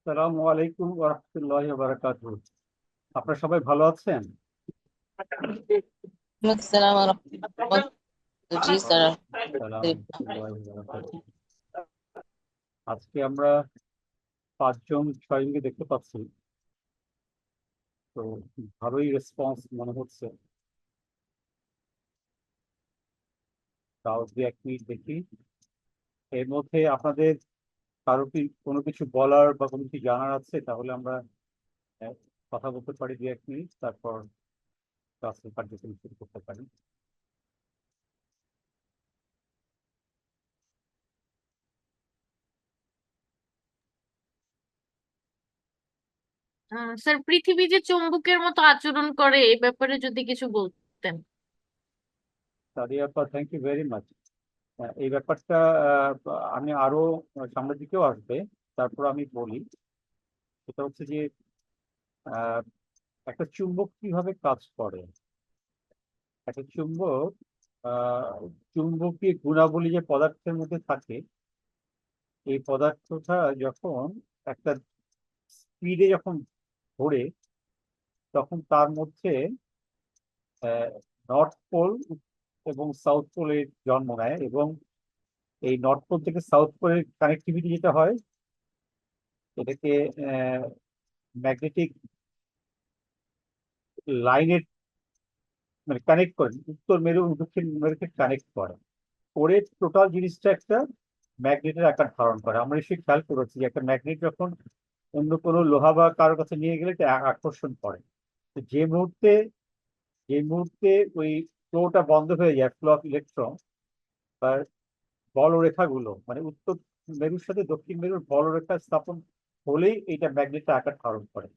আসসালামু আলাইকুম ওয়া রাহমাতুল্লাহি ওয়া বারাকাতুহু। আপনারা সবাই ভালো আছেন? السلام ورحمة الله. জি স্যার। ওয়ালাইকুম আসসালাম ওয়া রাহমাতুল্লাহি ওয়া বারাকাতুহু। আজকে আমরা 5 জন 6 জনকে দেখতে পাচ্ছি, তো ভালোই রেসপন্স মনে হচ্ছে। তাও 2-1 মিনিট দেখি। এর মধ্যে আপনাদের কারো কি কোনো কিছু বলার বা কোনো কিছু জানার আছে? তাহলে আমরা আহ, কথা বলতে পারি 2-1 মিনিট, তারপর ক্লাসের কার্যক্রম শুরু করতে পারি। স্যার, পৃথিবী যে চুম্বকের মতো আচরণ করে এই ব্যাপারে যদি কিছু বলতেন। সাদিয়া আপা, থ্যাংক ইউ ভেরি মাচ। এই ব্যাপারটা আমি আরো সামনের দিকেও আসবে, তারপর আমি বলি। সেটা হচ্ছে যে আহ, একটা চুম্বক কিভাবে কাজ করে। একটা চুম্বক আহ, চুম্বকীয় গুণাবলী যে পদার্থের মধ্যে থাকে, এই পদার্থটা যখন একটা স্পিডে যখন ঘোরে, তখন তার মধ্যে নর্থ পোল এবং সাউথ পোলের জন্ম নেয়, এবং এই নর্থ পোল থেকে সাউথ পোলের কানেক্টিভিটি যেটা হয়, এটাকে ম্যাগনেটিক লাইনের মানে কানেক্ট করে, উত্তর মেরু এবং দক্ষিণ মেরুকে কানেক্ট করে। করে টোটাল জিনিসটা একটা ম্যাগনেটের আকার ধারণ করে। আমরা নিশ্চয়ই খেয়াল করেছি যে একটা ম্যাগনেট যখন অন্য কোনো লোহা বা কারোর কাছে নিয়ে গেলে এটা আকর্ষণ করে। তো যে মুহূর্তে ওই ফ্লোটা বন্ধ হয়ে যায়, ফ্লো অফ ইলেকট্রন বা বলরেখাগুলো, মানে উত্তর মেরুর সাথে দক্ষিণ মেরুর বলরেখা স্থাপন হলেই এইটা ম্যাগনেটের আকার ধারণ করে।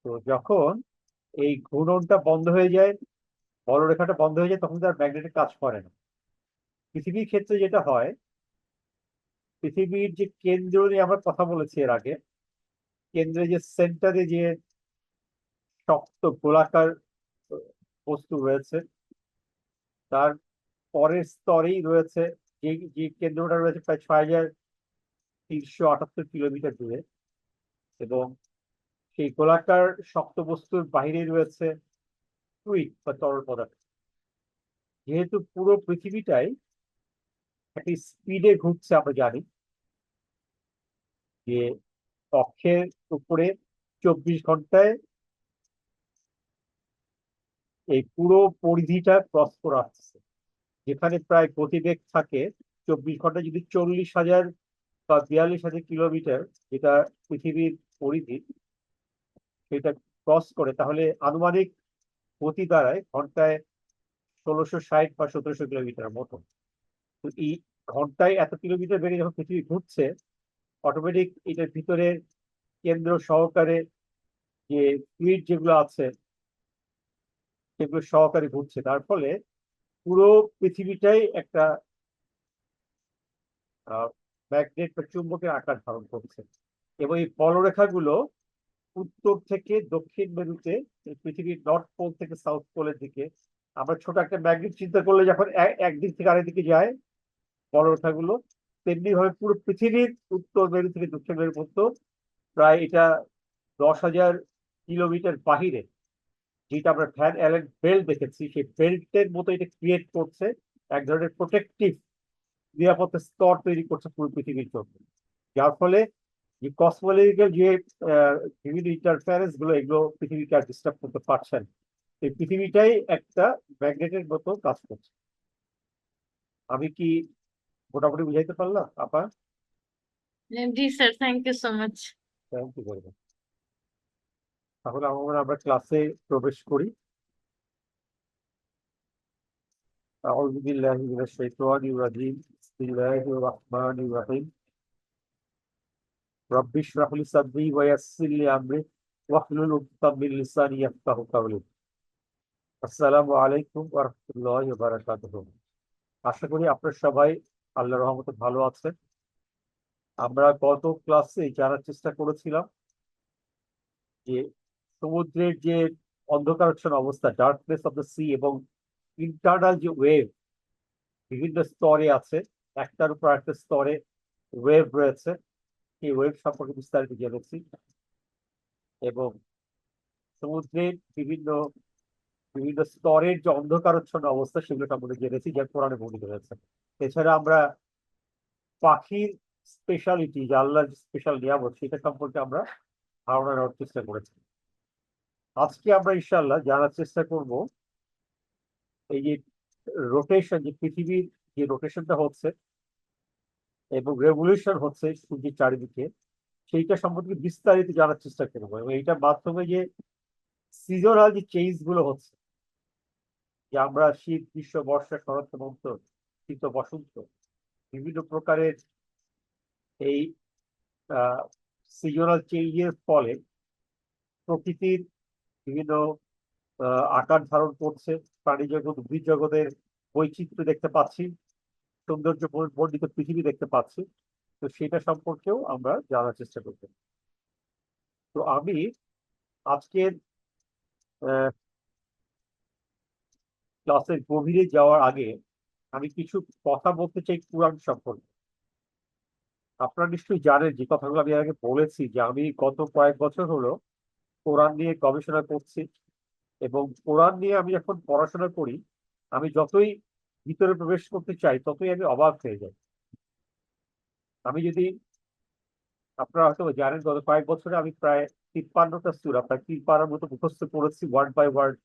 তো যখন এই ঘূর্ণনটা বন্ধ হয়ে যায়, বলরেখাটা বন্ধ হয়ে যায়, তখন তার ম্যাগনেটিক কাজ করে না। পৃথিবীর ক্ষেত্রে যেটা হয়, পৃথিবীর যে কেন্দ্র নিয়ে আমরা কথা বলেছি এর আগে, কেন্দ্রে যে সেন্টারে যে শক্ত গোলাকার বস্তু রয়েছে, তার পরের স্তরেই রয়েছে যে যে কেন্দ্রটা রয়েছে প্রায় 6378 কিলোমিটার দূরে, এবং সেই গোলাকার শক্ত বস্তুর বাইরে রয়েছে ফ্লুইড বা তরল পদার্থ। যেহেতু পুরো পৃথিবীটাই একটা স্পিডে ঘুরছে, আমরা জানি যে অক্ষের উপরে 24 ঘন্টায় এই পুরো পরিধিটা ক্রস করে আসছে। যেখানে প্রায় গতিবেগ থাকে 24 ঘন্টায় যদি 40,000 বা 42,000 কিলোমিটার, যেটা পৃথিবীর পরিধি, সেটা ক্রস করে, তাহলে আনুমানিক গতি দাঁড়ায় ঘন্টায় 1660 বা 1700 কিলোমিটার মতো। তো এই ঘন্টায় এত কিলোমিটার বেগে যখন পৃথিবী ঘুরছে, অটোমেটিক এটার ভিতরে কেন্দ্র সহকারে যে ফ্লুইড যেগুলো আছে, সেগুলো সহকারে ঘুরছে। তার ফলে পুরো পৃথিবীটাই একটা ম্যাগনেট বা চুম্বকের আকার ধারণ করছে। এবং এই বলরেখাগুলো উত্তর থেকে দক্ষিণ মেরুতে, এই পৃথিবীর নর্থ পোল থেকে সাউথ পোলের দিকে, আমরা ছোট একটা ম্যাগনেট চিন্তা করলে যখন একদিক থেকে আরেক দিকে যায় বলরেখাগুলো, তেমনি ভাবে পুরো পৃথিবীর উত্তর মেরু থেকে দক্ষিণ মেরু পর্যন্ত প্রায় এটা 10,000 কিলোমিটার বাহিরে, যেটা আমরা ভ্যান অ্যালেন বেল্ট দেখেছি, সেই বেল্টের মতো এটা ক্রিয়েট করছে, এক ধরনের প্রোটেকটিভ নিরাপত্তা স্তর তৈরি করছে পুরো পৃথিবীর জন্য। যার ফলে যে কসমোলজিক্যাল যে বিভিন্ন ইন্টারফারেন্স গুলো, এগুলো পৃথিবীকে আর ডিস্টার্ব করতে পারছে না। এই পৃথিবীটাই একটা ম্যাগনেটের মতো কাজ করছে। আমি কি মোটামুটি বুঝাইতে পারলাম আপা? জি sir, thank you so much. Thank you very much. তাহলে আমরা ক্লাসে প্রবেশ করি। أعوذ بالله من الشيطان الرجيم، بسم الله الرحمن الرحيم، رب اشرح لي صدري ويسر لي أمري واحلل عقدة من لساني يفقهوا قولي। আসসালামু আলাইকুম ওয়া রাহমাতুল্লাহি ওয়া বারাকাতুহু। আশা করি আপনারা সবাই আল্লাহর রহমতে ভালো আছেন। আমরা গত ক্লাসে জানার চেষ্টা করেছিলাম যে সমুদ্রের যে অন্ধকারাচ্ছন্ন অবস্থা, ডার্কনেস অফ দ্য সি, এবং ইন্টারনাল যে ওয়েভ বিভিন্ন স্তরে আছে, একটার উপর একটা স্তরে ওয়েভ রয়েছে, এই ওয়েব সম্পর্কে বিস্তারিত জেনেছি এবং সমুদ্রের বিভিন্ন বিভিন্ন স্তরের যে অন্ধকারচ্ছন্ন অবস্থা সেগুলো সম্পর্কে জেনেছি, যা কোরআনে বর্ণিত হয়েছে। এছাড়া আমরা পাখির স্পেশালিটি, যে আল্লাহর স্পেশাল নিয়ামত, সেটা সম্পর্কে আমরা ধারণা নেওয়ার চেষ্টা করেছি। আজকে আমরা ইনশাআল্লাহ জানার চেষ্টা করব এই যে রোটেশন, যে পৃথিবীর যে রোটেশনটা হচ্ছে এবং রেভলিউশন হচ্ছে সূর্যের চারিদিকে, সেইটা সম্পর্কে বিস্তারিত জানার চেষ্টা করবো এবং এইটার মাধ্যমে যে সিজনাল যে চেঞ্জ গুলো হচ্ছে, যে আমরা শীত, গ্রীষ্ম, বর্ষা, শরৎ, হেমন্ত, শীত, বসন্ত, বিভিন্ন প্রকারের এই সিজনাল চেঞ্জের ফলে প্রকৃতির বিভিন্ন আকার ধারণ করছে, প্রাণী জগৎ, উদ্ভিদ জগতের বৈচিত্র্য দেখতে পাচ্ছি, সৌন্দর্য বর্ধিত পৃথিবী দেখতে পাচ্ছি। তো সেটা সম্পর্কেও আমরা জানার চেষ্টা করব। তো আমি আজকের ক্লাসের গভীরে যাওয়ার আগে আমি কিছু কথা বলতে চাই কোরআন সম্পর্কে। আপনারা নিশ্চয়ই জানেন যে কথাগুলো আমি আগে বলেছি, যে আমি গত কয়েক বছর হলো কোরআন নিয়ে গবেষণা করছি এবং কোরআন নিয়ে আমি যখন পড়াশোনা করি, আমি যতই ভিতরে প্রবেশ করতে চাই ততই আমি অবাক হয়ে যাই। আমি যদি, আপনারা হয়তো জানেন, গত কয়েক বছরে আমি প্রায় 53টা সূরা, প্রায় 3 পারার মতো মুখস্থ করেছি, ওয়ার্ড বাই ওয়ার্ড,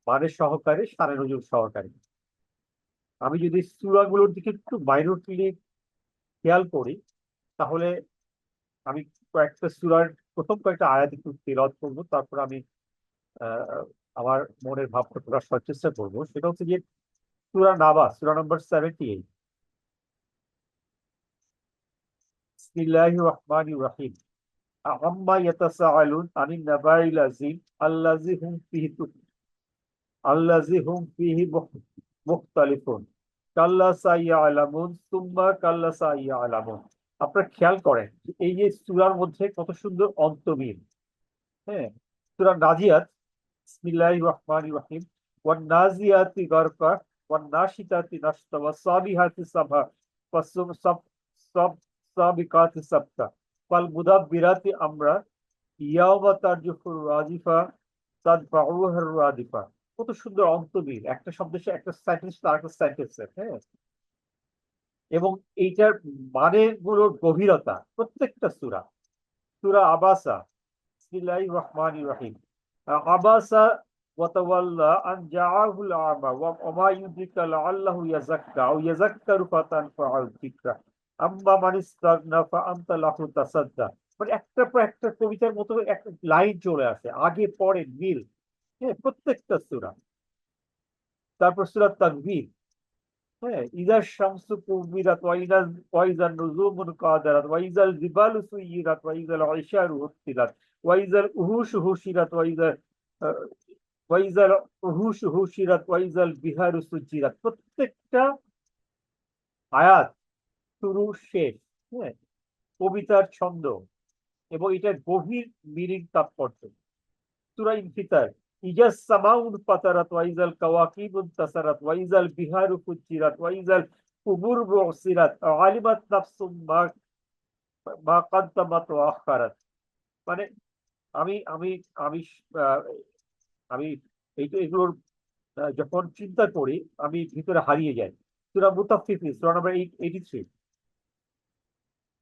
মানে সহকারে, সানে নজুল সহকারে। আমি যদি সূরাগুলোর দিকে একটু মাইনুটলি খেয়াল করি, তাহলে আমি কয়েকটা সূরার প্রথম কয়েকটা আয়াত একটু তেলাওয়াত করবো, তারপর আমি আমার মনের ভাবটা প্রকাশ করার চেষ্টা করবো। সেটা হচ্ছে যে সূরা নাবা, সূরা নম্বর 78। বিসমিল্লাহির রহমানির রহিম। আম্মা ইয়াতাসাআলুন আনিন নাবাইল আযীম আল্লাযী হুম ফীহি মুখতালিফুন কাল্লা সাইয়ালামুন সুম্মা কাল্লা সাইয়ালামুন। আপনারা খেয়াল করেন যে এই যে সূরার মধ্যে কত সুন্দর অন্তমিল। হ্যাঁ, সূরা নাজিয়াত, বিসমিল্লাহির রহমানির রহিম, ওয়ান নাজিয়াতি গারকা ওয়ান নাশিতাতি নাশতা ওয়াস সাবিহাতি সাবহা ফাসুম সাব সাব সাবিকাতি সাবতা ফাল মুদাব্বিরাতি আমরা ইয়াওমা তারজুফুর রাজিফা তাদফাউহার রাদিফা। কত সুন্দর অন্তমিল, একটা শব্দের সাথে একটা সেন্টেন্স আর একটা সেন্টেন্সের। হ্যাঁ, এবং এইটার মানে গুলোর গভীরতা প্রত্যেকটা সূরা। সূরা আবাসা, বিসমিল্লাহির রহমানির রহিম। আবাসা ওয়া তাওয়াল্লা আন জাআহুল আমা ওয়া মা ইউদ্রিকা লাআল্লাহু ইয়াযাক্কা আও ইয়াযাক্কারু ফাতানফাউল যিকরা আম্মা মান ইসতাগনা ফাআনতা লাহু তাসাদ্দা। মানে একটার পর একটা কবিতার মতো একটা লাইন চলে আসে, আগে পরে মিল। হ্যাঁ, প্রত্যেকটা সূরা। তারপর সূরা তাকবীর, হ্যাঁ, ইযা শামসু কুবিরাত ওয়া ইযান নুজুমুন কাদারাত ওয়া ইযাল জিবালু সুয়িরাত ওয়া ইযাল ইশারু হুতিলাত ওয়া ইযাল উহুশু হুশিরাত ওয়া ইযাল উহুশু হুশিরাত ওয়া ইযাল বিহারু সুজিরাত। প্রত্যেকটা আয়াত শুরু শেষ, হ্যাঁ, কবিতার ছন্দ এবং এটার গভীর মিনিং, তাৎপর্য। সূরা ইনফিতার, ইজাস সামাউন ফাতারাত ওয়া ইযাল কাওয়াকিবুন তাসারাত ওয়া ইযাল বিহারু ফুজ্জিরাত ওয়া ইযাল কুবুর বুসিরাত আলিমাত নাফসুম মা মা কাদ্দামাত ওয়া আখারাত। মানে আমি আমি আমি আহ, আমি এগুলোর যখন চিন্তা করি আমি ভিতরে হারিয়ে যাই। সূরা মুতাফফিফিন, সূরা নম্বর 83।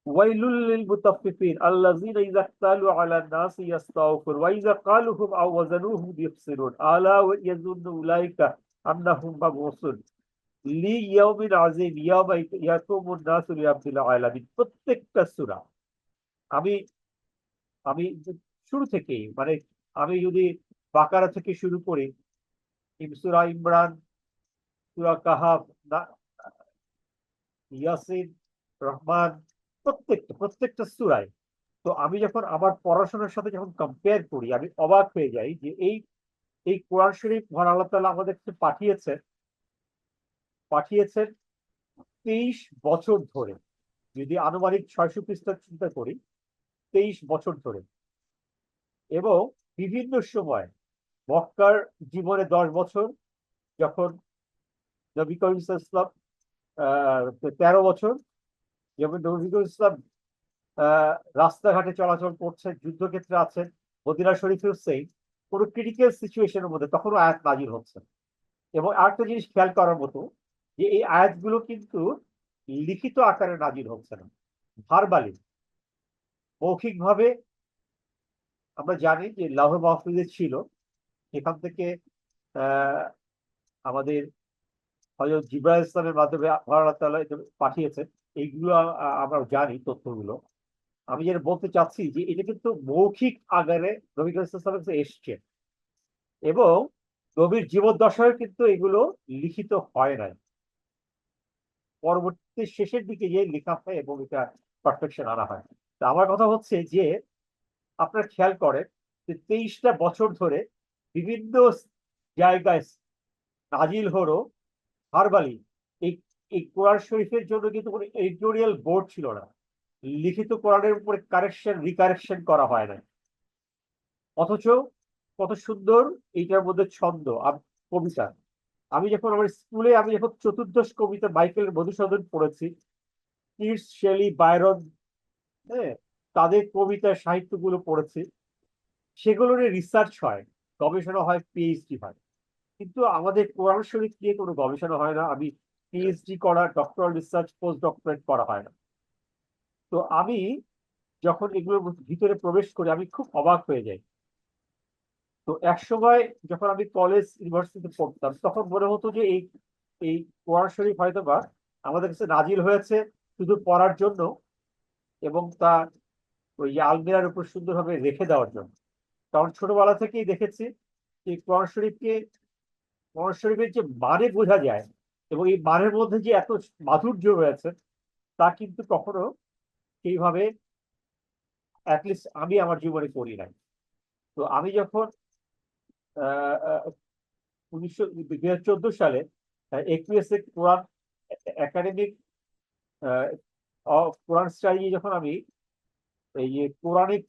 ওয়াইলুল লিল মুতাফফিফিন আল্লাযীনা ইযা ইক্তালু আলান নাসি ইস্তাওফুন ওয়া ইযা ক্বালুহুম আও ওয়াজানুহুম ইখসিরুন আলা ওয়া ইয়াযুন্নু উলাইকা আন্নাহুম মাবউসুন লিইয়াউমিন আযীম ইয়াওমা ইয়াকুমুন নাসু লিরাব্বিল আলামিন। প্রত্যেকটা সূরা আমি আমি শুরু থেকেই, মানে আমি যদি বাকারা থেকে শুরু করি, সূরা ইমরান, সূরা কাহাফ, ইয়াসিন, রহমান, প্রত্যেকটা সূরায়। তো আমি যখন আমার পড়াশোনার সাথে যখন কম্পেয়ার করি, আমি অবাক হয়ে যাই যে এই এই কোরআন শরীফ মহান আল্লাহ তাআলা আমাদেরকে পাঠিয়েছেন 23 বছর ধরে। যদি আনুমানিক 600 পৃষ্ঠা চিন্তা করি, 23 বছর ধরে। এবং বিভিন্ন সময়, মক্কার জীবনে 10 বছর, যখন নবী করিম সাল্লাল্লাহু আলাইহি ওয়াসাল্লাম 13 বছর, যেমন নবী করিম সাল্লাল্লাহু আলাইহি ওয়াসাল্লাম রাস্তাঘাটে চলাচল করছেন, যুদ্ধক্ষেত্রে আছেন, মদিনা শরীফেও সেই কোনো ক্রিটিক্যাল সিচুয়েশনের মধ্যে তখনও আয়াত নাজিল হচ্ছে। এবং আরেকটা জিনিস খেয়াল করার মতো যে এই আয়াতগুলো কিন্তু লিখিত আকারে নাজিল হচ্ছে না, ভার্বালি, মৌখিকভাবে। আমরা জানি যে লাউহে মাহফুজে ছিল, সেখান থেকে আহ আমাদের হযরত জিবরাইল ইসলামের মাধ্যমে আল্লাহ তাআলা এটা পাঠিয়েছেন। এইগুলো আমরা জানি তথ্যগুলো। আমি যেটা বলতে চাচ্ছি যে এটা কিন্তু মৌখিক আকারে নবী করিম সাল্লাল্লাহু আলাইহি ওয়াসাল্লামের কাছে এসছে, এবং নবীর জীবদ্দশায় কিন্তু এগুলো লিখিত হয় নাই। পরবর্তী শেষের দিকে গিয়ে লেখা হয় এবং এটা পারফেকশন আনা হয়। তো আমার কথা হচ্ছে যে আপনার খেয়াল করেন যে 23টা বছর ধরে বিভিন্ন জায়গায় নাজিল হলো ভার্বালি। এই এই কোরআন শরীফের জন্য কিন্তু কোনো এডিটোরিয়াল বোর্ড ছিল না, লিখিত কোরআনের উপরে কারেকশন রিকারেকশন করা হয় না। অথচ কত সুন্দর এইটার মধ্যে ছন্দ, কবিতা। আমি যখন আমার স্কুলে আমি যখন চতুর্দশ কবিতা মাইকেল মধুসূদন পড়েছি, কিটস, শেলি, বায়রন, হ্যাঁ, তাদের কবিতা সাহিত্যগুলো পড়েছি, সেগুলো নিয়ে রিসার্চ হয়, গবেষণা হয়, পিএইচডি হয়। কিন্তু আমাদের কোরআন শরীফ নিয়ে কোনো গবেষণা হয় না। আমি পিএইচডি করা, ডক্টরাল রিসার্চ, পোস্ট ডক্টরেট করা হয় না। তো আমি যখন এগুলোর ভিতরে প্রবেশ করি আমি খুব অবাক হয়ে যাই। তো একসময় যখন আমি কলেজ ইউনিভার্সিটিতে পড়তাম তখন মনে হতো যে এই এই কোরআন শরীফ হয়তো বা আমাদের কাছে নাজিল হয়েছে শুধু পড়ার জন্য, এবং তা ওই আলমিরার উপর সুন্দরভাবে রেখে দেওয়ার জন্য। কারণ ছোটবেলা থেকেই দেখেছি যে কোরআন শরীফের যে মানে বোঝা যায় এবং এই মানের মধ্যে যে এত মাধুর্য রয়েছে তা কিন্তু কখনো সেইভাবে অ্যাটলিস্ট আমি আমার জীবনে করি নাই। তো আমি যখন 2014 সালে একুএসএ কোরআন একাডেমিক কোরআন স্টাডি, যখন আমি এই যে কোরআনিক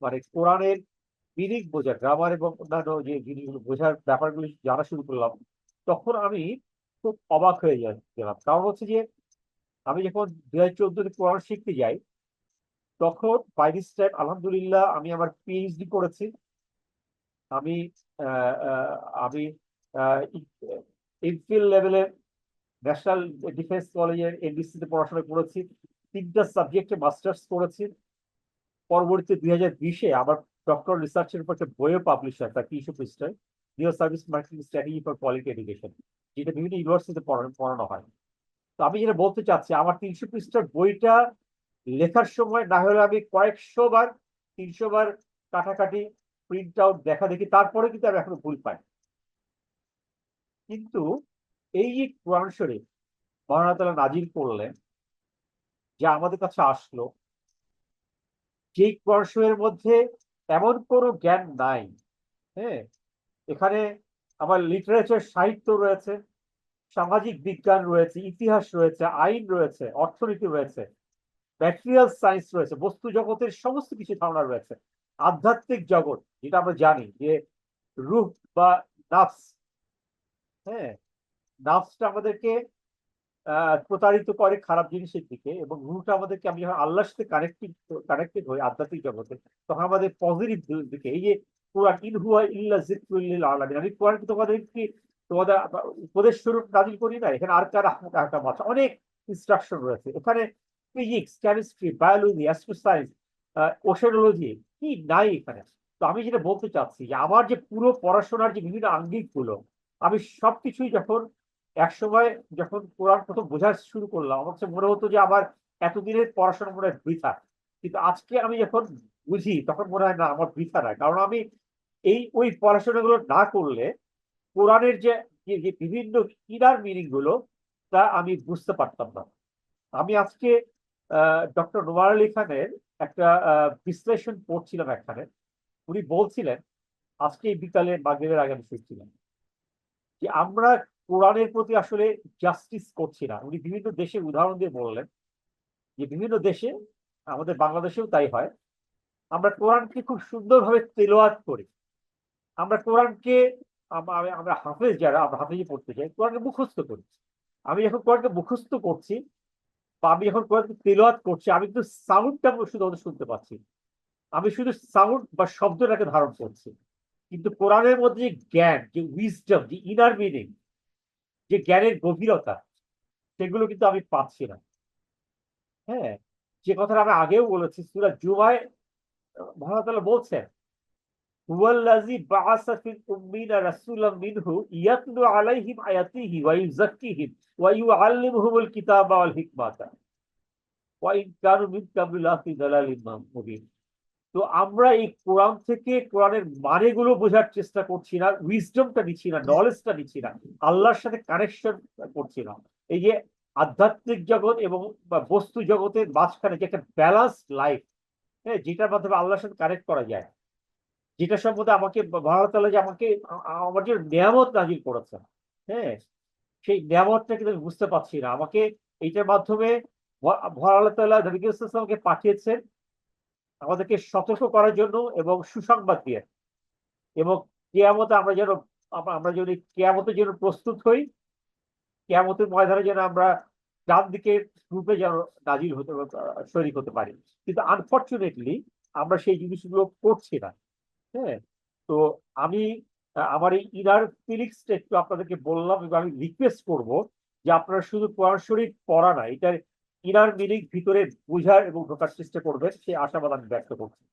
মানে কোরআনের মিনিং বোঝা, গ্রামার এবং অন্যান্য যে জিনিসগুলো বোঝার ব্যাপারগুলি জানা শুরু করলাম, তখন আমি খুব অবাক হয়ে গেলাম। কারণ হচ্ছে যে আমি যখন 2014-তে কোরআন শিখতে যাই তখন বাই দিস টাইম আলহামদুলিল্লাহ আমি আমার পিএইচডি করেছি। আমি আহ, আহ, আমি এমফিল লেভেলে ন্যাশনাল ডিফেন্স কলেজের এনডিসিতে পড়াশোনা করেছি, 3টা সাবজেক্টে মাস্টার্স করেছি। পরবর্তীতে 2020-এ আবার ডক্টরাল রিসার্চের উপর একটা বইও পাবলিশ হয়, তার 300 পৃষ্ঠায়, new service marketing strategy for quality education, যেটা বিভিন্ন ইউনিভার্সিটিতে পড়ানো হয়। তো আমি যেটা বলতে চাচ্ছি, আমার 300 পৃষ্ঠার বইটা লেখার সময় না হলে আমি কয়েকশো বার, 300 বার কাটাকাটি, প্রিন্ট আউট, দেখা দেখি, তারপরে কিন্তু আমি এখনো ভুল পাই। কিন্তু এই যে কোরআন শরীফ মহান আল্লাহ তাআলা নাজিল করলেন, যা আমাদের কাছে আসলো, যেই কোরআন শরীফের মধ্যে এমন কোনো জ্ঞান নাই, হ্যাঁ, এখানে আমার লিটারেচার, সাহিত্য রয়েছে, সামাজিক বিজ্ঞান রয়েছে, ইতিহাস রয়েছে, আইন রয়েছে, অর্থনীতি রয়েছে, ম্যাটেরিয়াল সায়েন্স রয়েছে, বস্তু জগতের সমস্ত কিছু ধারণা রয়েছে, আধ্যাত্মিক জগৎ যেটা আমরা জানি যে রূহ বা নাফস, হ্যাঁ, নাফসটা আমাদেরকে প্রতারিত করে খারাপ জিনিসের দিকে, এবং রুহটা আমাদেরকে, আমি যখন আল্লাহর সাথে কানেক্টেড হই আধ্যাত্মিক জগতে, তখন আমাদের পজিটিভ দিকে। এই যে কোরআন, ইন হুয়া ইল্লা যিকরুল লিল আলামিন, আমি কোরআন তোমাদের কি তোমাদের উপদেশ স্বরূপ নাজিল করি না। এখানে আর কার আহকাম আছে, অনেক ইনস্ট্রাকশন রয়েছে এখানে। ফিজিক্স, কেমিস্ট্রি, বায়োলজি, অ্যাস্ট্রোসায়েন্স, ওশেনোলজি, কি নাই এখানে। তো আমি যেটা বলতে চাচ্ছি যে আমার যে পুরো পড়াশোনার যে বিভিন্ন আঙ্গিক গুলো, আমি সবকিছুই যখন একসময় যখন কোরআন প্রথম বোঝা শুরু করলাম, আমার কাছে মনে হতো যে আমার এতদিনের পড়াশোনা মনে হয় বৃথা। কিন্তু আজকে আমি যখন বুঝি তখন মনে হয় না, আমার বৃথা না। কারণ আমি ওই পড়াশোনাগুলো না করলে কোরআনের যে যে বিভিন্ন ইনার মিনিং গুলো তা আমি বুঝতে পারতাম না। আমি আজকে ডক্টর নোমান আলী খানের একটা বিশ্লেষণ পড়ছিলাম এখানে। উনি বলছিলেন, আজকে এই বিকালে মাগরিবের আগে আমি শুনছিলাম, যে আমরা কোরআনের প্রতি আসলে জাস্টিস করছি না। উনি বিভিন্ন দেশের উদাহরণ দিয়ে বললেন যে বিভিন্ন দেশে, আমাদের বাংলাদেশেও তাই হয়, আমরা কোরআনকে খুব সুন্দরভাবে তেলাওয়াত করি। আমরা কোরআনকে আমরা হাফেজ, যারা আমরা হাফেজে পড়তে চাই, কোরআনকে মুখস্থ করি। আমি যখন কোরআনকে মুখস্থ করছি বা আমি যখন কোরআন তেলাওয়াত করছি আমি কিন্তু সাউন্ডটা শুধু শুনতে পাচ্ছি, আমি শুধু সাউন্ড বা শব্দটাকে ধারণ করছি, কিন্তু কোরআনের মধ্যে যে জ্ঞান, যে উইজডম, যে ইনার মিনিং, যে জ্ঞানের গভীরতা, সেগুলো কিন্তু আমি পাচ্ছি না। হ্যাঁ, যে কথাটা আমি আগেও বলেছি, সূরা জুমায় আল্লাহ তাআলা বলছেন, হুয়াল্লাযী বাআসা ফিল উম্মিয়িনা রাসূলাম মিনহুম ইয়াতলু আলাইহিম আয়াতিহি ওয়া ইউযাক্কিহিম ওয়া ইউআল্লিমুহুমুল কিতাবা ওয়াল হিকমাতা ওয়া ইন কানু মিন ক্বাবলি লাফি দালালিম মুবিন। তো আমরা এই কোরআন থেকে কোরআনের মানেগুলো বোঝার চেষ্টা করছি না, উইজডমটা নিচ্ছি না, নলেজটা নিচ্ছি না, আল্লাহর সাথে কানেকশন করছি না। এই যে আধ্যাত্মিক জগৎ এবং বা বস্তু জগতের মাঝখানে যে একটা ব্যালান্স লাইফ, হ্যাঁ, যেটার মাধ্যমে আল্লাহর সাথে কানেক্ট করা যায়, যেটা সম্বন্ধে আমাকে ভারত যে আমাকে আমার যে নিয়ামত নাজিল করেছেন, হ্যাঁ, সেই নিয়ামতটা কিন্তু আমি বুঝতে পারছি না। আমাকে এইটার মাধ্যমে আল্লাহ তাআলা নবী করিম সাল্লাল্লাহু আলাইহি ওয়াসাল্লামকে পাঠিয়েছেন আমাদেরকে সতর্ক করার জন্য এবং সুসংবাদ দিয়ে, এবং কেয়ামতে আমরা যেন আমরা যদি কেয়ামতের জন্য প্রস্তুত হই, কেয়ামতের ময়দানে যেন আমরা ডান দিকের গ্রুপে যেন নাজিল হতে শরীক হতে পারি। কিন্তু আনফরচুনেটলি আমরা সেই জিনিসগুলো করছি না। হ্যাঁ, তো আমি আমার এই ইনার ফিলিংসটা একটু আপনাদেরকে বললাম, এবং আমি রিকোয়েস্ট করব যে আপনারা শুধু কোরআন শরীফ পড়া না, এটার ইনার মিনিং ভিতরে বোঝার এবং ঢোকার চেষ্টা করবেন, সেই আশাবাদ আমি ব্যক্ত করছি।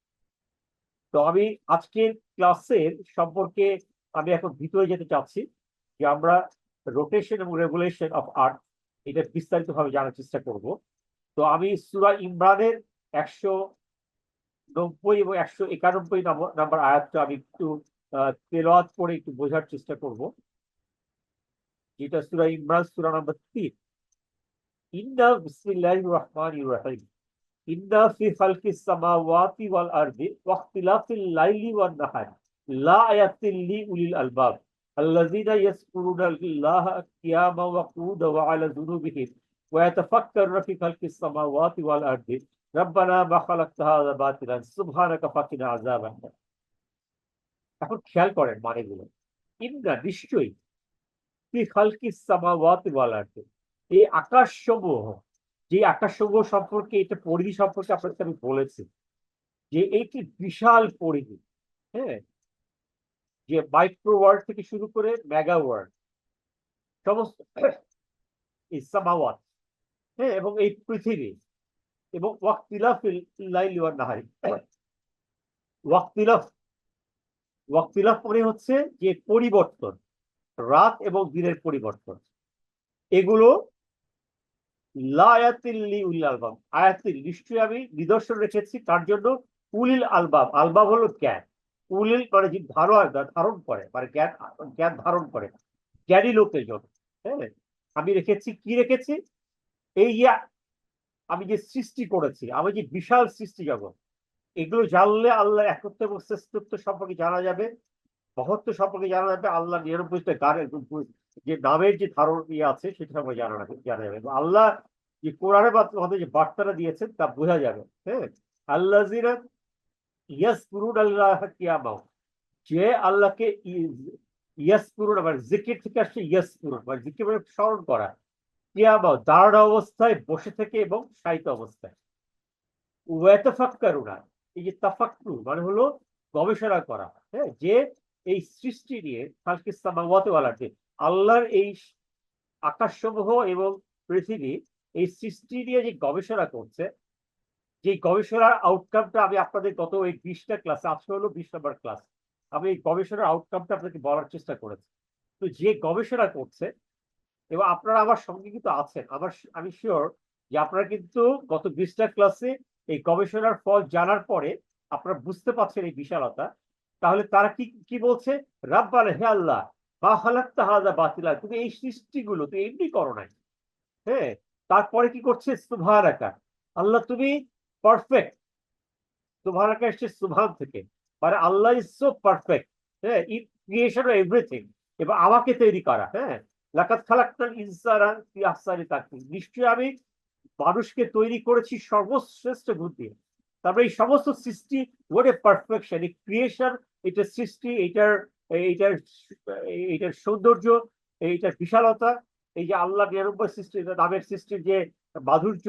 তো আমি আজকের ক্লাসের সম্পর্কে আমি এখন ভিতরে যেতে চাচ্ছি, যে আমরা রোটেশন এবং রেগুলেশন অফ আর্থ এটা বিস্তারিত ভাবে জানার চেষ্টা করব। তো আমি সূরা ইমরানের 190 এবং 191 নাম্বার আয়াতটা আমি একটু তেলাওয়াত করে একটু বোঝার চেষ্টা করব, যেটা সূরা ইমরান সূরা নাম্বার 3। ইন্না বিসমিল্লাহির রহমানির রহিম ইন্না ফি খালকিস সামাওয়াতি ওয়াল আরদি ওয়া ইখতিলাফিল লাইলি ওয়ান নাহার লা আয়াতিল লিউলিল আলবাব আল্লাযীনা ইয়াযকুরুনাল্লাহা কিয়ামান ওয়া কুউদান ওয়া আলা জুনুবিহিম ওয়া ইয়াতাফাক্কারুনা ফি খালকিস সামাওয়াতি ওয়াল আরদি রাব্বানা মা খালাকতা হাযা বাতিলান সুবহানাকা ফাকিনা আযাবান নার। এখন খেয়াল করেন মানেগুলো। ইন্না নিশ্চয়ই, ফি খালকিস সামাওয়াতি ওয়াল আরদি, এই আকাশসমূহ, যে আকাশসমূহ সম্পর্কে, এটা পরিধি সম্পর্কে আপনাকে আমি বলেছি যে এইটি বিশাল পরিধি। হ্যাঁ, যে মাইক্রো ওয়ার্ল্ড থেকে শুরু করে মেগা ওয়ার্ল্ড, সমস্ত এই সামাওয়াত, হ্যাঁ, এবং এই পৃথিবী, এবং ওয়াক্তিলাফিল লাইলি ওয়ান নাহারি। ওয়াক্তিলাফ, ওয়াক্তিলাফ মানে হচ্ছে যে পরিবর্তন, রাত এবং দিনের পরিবর্তন, এগুলো লা আয়াতিল লিউলিল আলবাব, আয়াতিল নিশ্চয়ই আমি নিদর্শন রেখেছি তার জন্য উলিল আলবাব, আলবাব হলো জ্ঞান, উলিল মানে যে ধারণ করে, মানে জ্ঞান, জ্ঞান ধারণ করে, জ্ঞানী লোকের জন্য। হ্যাঁ, আমি রেখেছি, কি রেখেছি, এই যে আমি যে সৃষ্টি করেছি, আমি যে বিশাল সৃষ্টি জগৎ, এগুলো জানলে আল্লাহ একত্ব এবং শ্রেষ্ঠত্ব সম্পর্কে জানা যাবে, মহত্ব সম্পর্কে জানা যাবে, আল্লাহ 99টা গানের যে নামের যে ধারণ ইয়ে আছে সেটা সম্পর্কে জানা যাবে, এবং আল্লাহ যে কোরআনের মাধ্যমে যে বার্তাটা দিয়েছেন তা বোঝা যাবে। হ্যাঁ, আল্লাযীনা ইয়াযকুরুনা আল্লাহা কিয়ামান, যে আল্লাহকে ইয়াযকুরুনা মানে জিকির থেকে আসছে, ইয়াযকুরুন মানে জিকির মানে স্মরণ করা, কিয়ামান দাঁড়ানো অবস্থায়, বসে থেকে এবং শায়িত অবস্থায়, ওয়া ইয়াতাফাক্কারুনা, এই যে তাফাক্কুর মানে হলো গবেষণা করা। হ্যাঁ, যে এই সৃষ্টি নিয়ে খালকিস সামাওয়াতি ওয়াল আরদি, আল্লাহর এই আকাশসমূহ এবং পৃথিবী, এই সৃষ্টি নিয়ে যে গবেষণা করছে, যে গবেষণার আউটকামটা আমি আপনাদের গত এই 20টা ক্লাসে, আজকে হলো 20 নম্বর ক্লাস, আমি এই গবেষণার আউটকামটা আপনাকে বলার চেষ্টা করেছি। তো যে গবেষণা করছে, এবং আপনারা আমার সঙ্গে কিন্তু আছেন, আমি শিওর যে আপনারা কিন্তু গত 20টা ক্লাসে এই গবেষণার ফল জানার পরে আপনারা বুঝতে পারছেন এই বিশালতা। তাহলে তারা কি কি বলছে, রাব্বানা হে আল্লাহ, মা খালাকতা হাযা বাতিলা, তুমি এই সৃষ্টিগুলো তো এমনি করো নাই। হ্যাঁ, তারপরে কি করছে, সুবহানাকা, আল্লাহ তুমি পারফেক্ট, সুবহানাকা এসছে সুবহান থেকে, মানে আল্লাহ ইজ সো পারফেক্ট। হ্যাঁ, ইন ক্রিয়েশন অফ এভরিথিং, এবং আমাকে তৈরি করা। হ্যাঁ, লাকাদ খালাকনাল ইনসানা ফি আহসানি তাকওয়িম, নিশ্চয়ই আমি মানুষকে তৈরি করেছি সর্বশ্রেষ্ঠ গুণ দিয়ে। তারপরে এই সমস্ত সৃষ্টি, হোয়াট এ পারফেকশন, এই ক্রিয়েশন, এটা সৃষ্টি, এইটার এইটার এইটার সৌন্দর্য, এইটার বিশালতা, এই যে আল্লাহ 99 সৃষ্টি নামের সৃষ্টির যে মাধুর্য,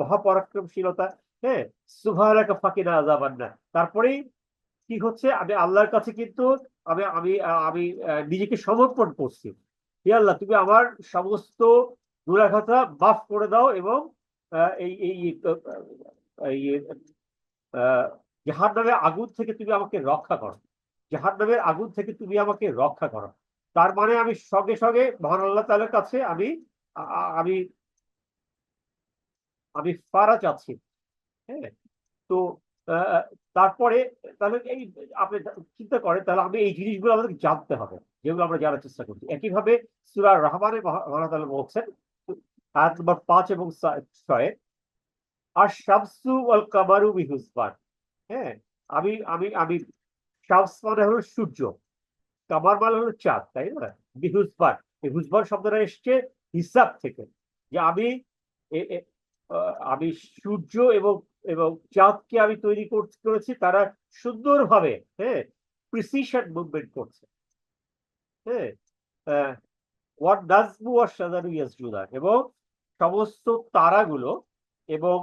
মহাপরাক্রমশীলতা। হ্যাঁ, সুবহানাকা ফাকিনা আযাবান্নার। তারপরেই কি হচ্ছে, আমি আল্লাহর কাছে কিন্তু আমি আমি আমি নিজেকে সমর্পণ করছি। হে আল্লাহ, তুমি আমার সমস্ত গুনাহগাথা মাফ করে দাও এবং এই এই এই জাহান্নামের আগুন থেকে তুমি আমাকে রক্ষা করো। জাহান্নামের আগুন থেকে তুমি আমাকে রক্ষা করো। তার মানে আমি সঙ্গে সঙ্গে মহান আল্লাহ তাআলার কাছে আমি আমি আমি ফারা চাচ্ছি। হ্যাঁ, তো আহ, তারপরে তাহলে এই আপনি চিন্তা করেন, তাহলে আমি এই জিনিসগুলো আমাদেরকে জানতে হবে, যেগুলো আমরা জানার চেষ্টা করছি। একইভাবে সূরা রহমানে আল্লাহ তাআলা বলছেন আয়াত নম্বর 5 এবং 6, আর শামসু ওয়াল কামারু বিহুসবান। হ্যাঁ, আমি আমি আমি শামস মানে হলো সূর্য, কামার মানে হলো চাঁদ, তাই না? বিহুসবান, এই হুসবান শব্দটা এসছে হিসাব থেকে, যে আমি আমি সূর্য এবং এবং চাঁদকে আমি তৈরি করেছি, তারা সুন্দরভাবে, হ্যাঁ, প্রিসিশন মুভমেন্ট করছে। হ্যাঁ, ওয়াট নাজমু ওয়াশ শাজারু ইয়াসজুদান, এবং সমস্ত তারাগুলো এবং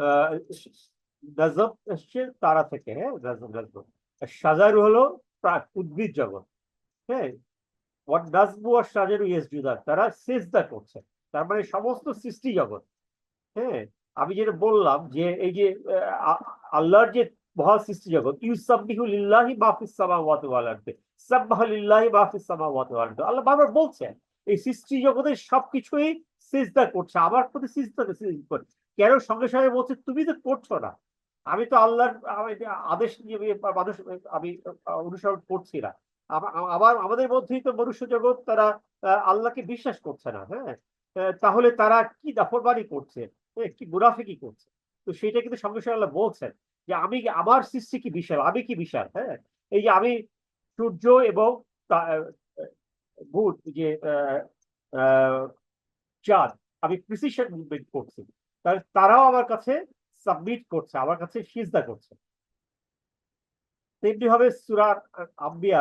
আহ, নাজম এসছে তারা থেকে। হ্যাঁ, নাজম নাজম শাজারু হলো উদ্ভিদ জগৎ। হ্যাঁ, ওয়াট নাজমু ওয়াশ শাজারু ইয়াসজুদান, তারা সিজদা করছে। তার মানে সমস্ত সৃষ্টি জগৎ। হ্যাঁ, আমি যেটা বললাম যে এই যে আল্লাহর যে মহা সৃষ্টি জগৎ, ইউসাব্বিহু লিল্লাহি মা ফিস সামাওয়াতি ওয়াল আরদি, সাব্বাহা লিল্লাহি মা ফিস সামাওয়াতি ওয়াল আরদি। আল্লাহ বারবার বলছেন এই সৃষ্টি জগতের সবকিছুই সিজদা করছে, আমার প্রতি সিজদা করছে। কেন সঙ্গে সঙ্গে বলছে তুমি তো করছো না? আমি তো আল্লাহর আদেশ নিয়ে মানুষ আমি অনুসরণ করছি না। আবার আমাদের মধ্যেই তো মনুষ্য জগৎ, তারা আল্লাহকে বিশ্বাস করছে না। হ্যাঁ, তাহলে তারা কি নাফরমানি করছে, কি মুনাফিকি করছে? তো সেটা কিন্তু সঙ্গে সঙ্গে আল্লাহ বলছেন যে আমি আমার সৃষ্টি কি বিশাল, আমি কি বিশাল। হ্যাঁ, এই যে আমি সূর্য এবং বুধ যে আহ, চাঁদ, আমি প্রিসিশন মুভমেন্ট করছি, তাহলে তারাও আমার কাছে সাবমিট করছে, আমার কাছে সিজদা করছে। তেমনি হবে সূরা আম্বিয়া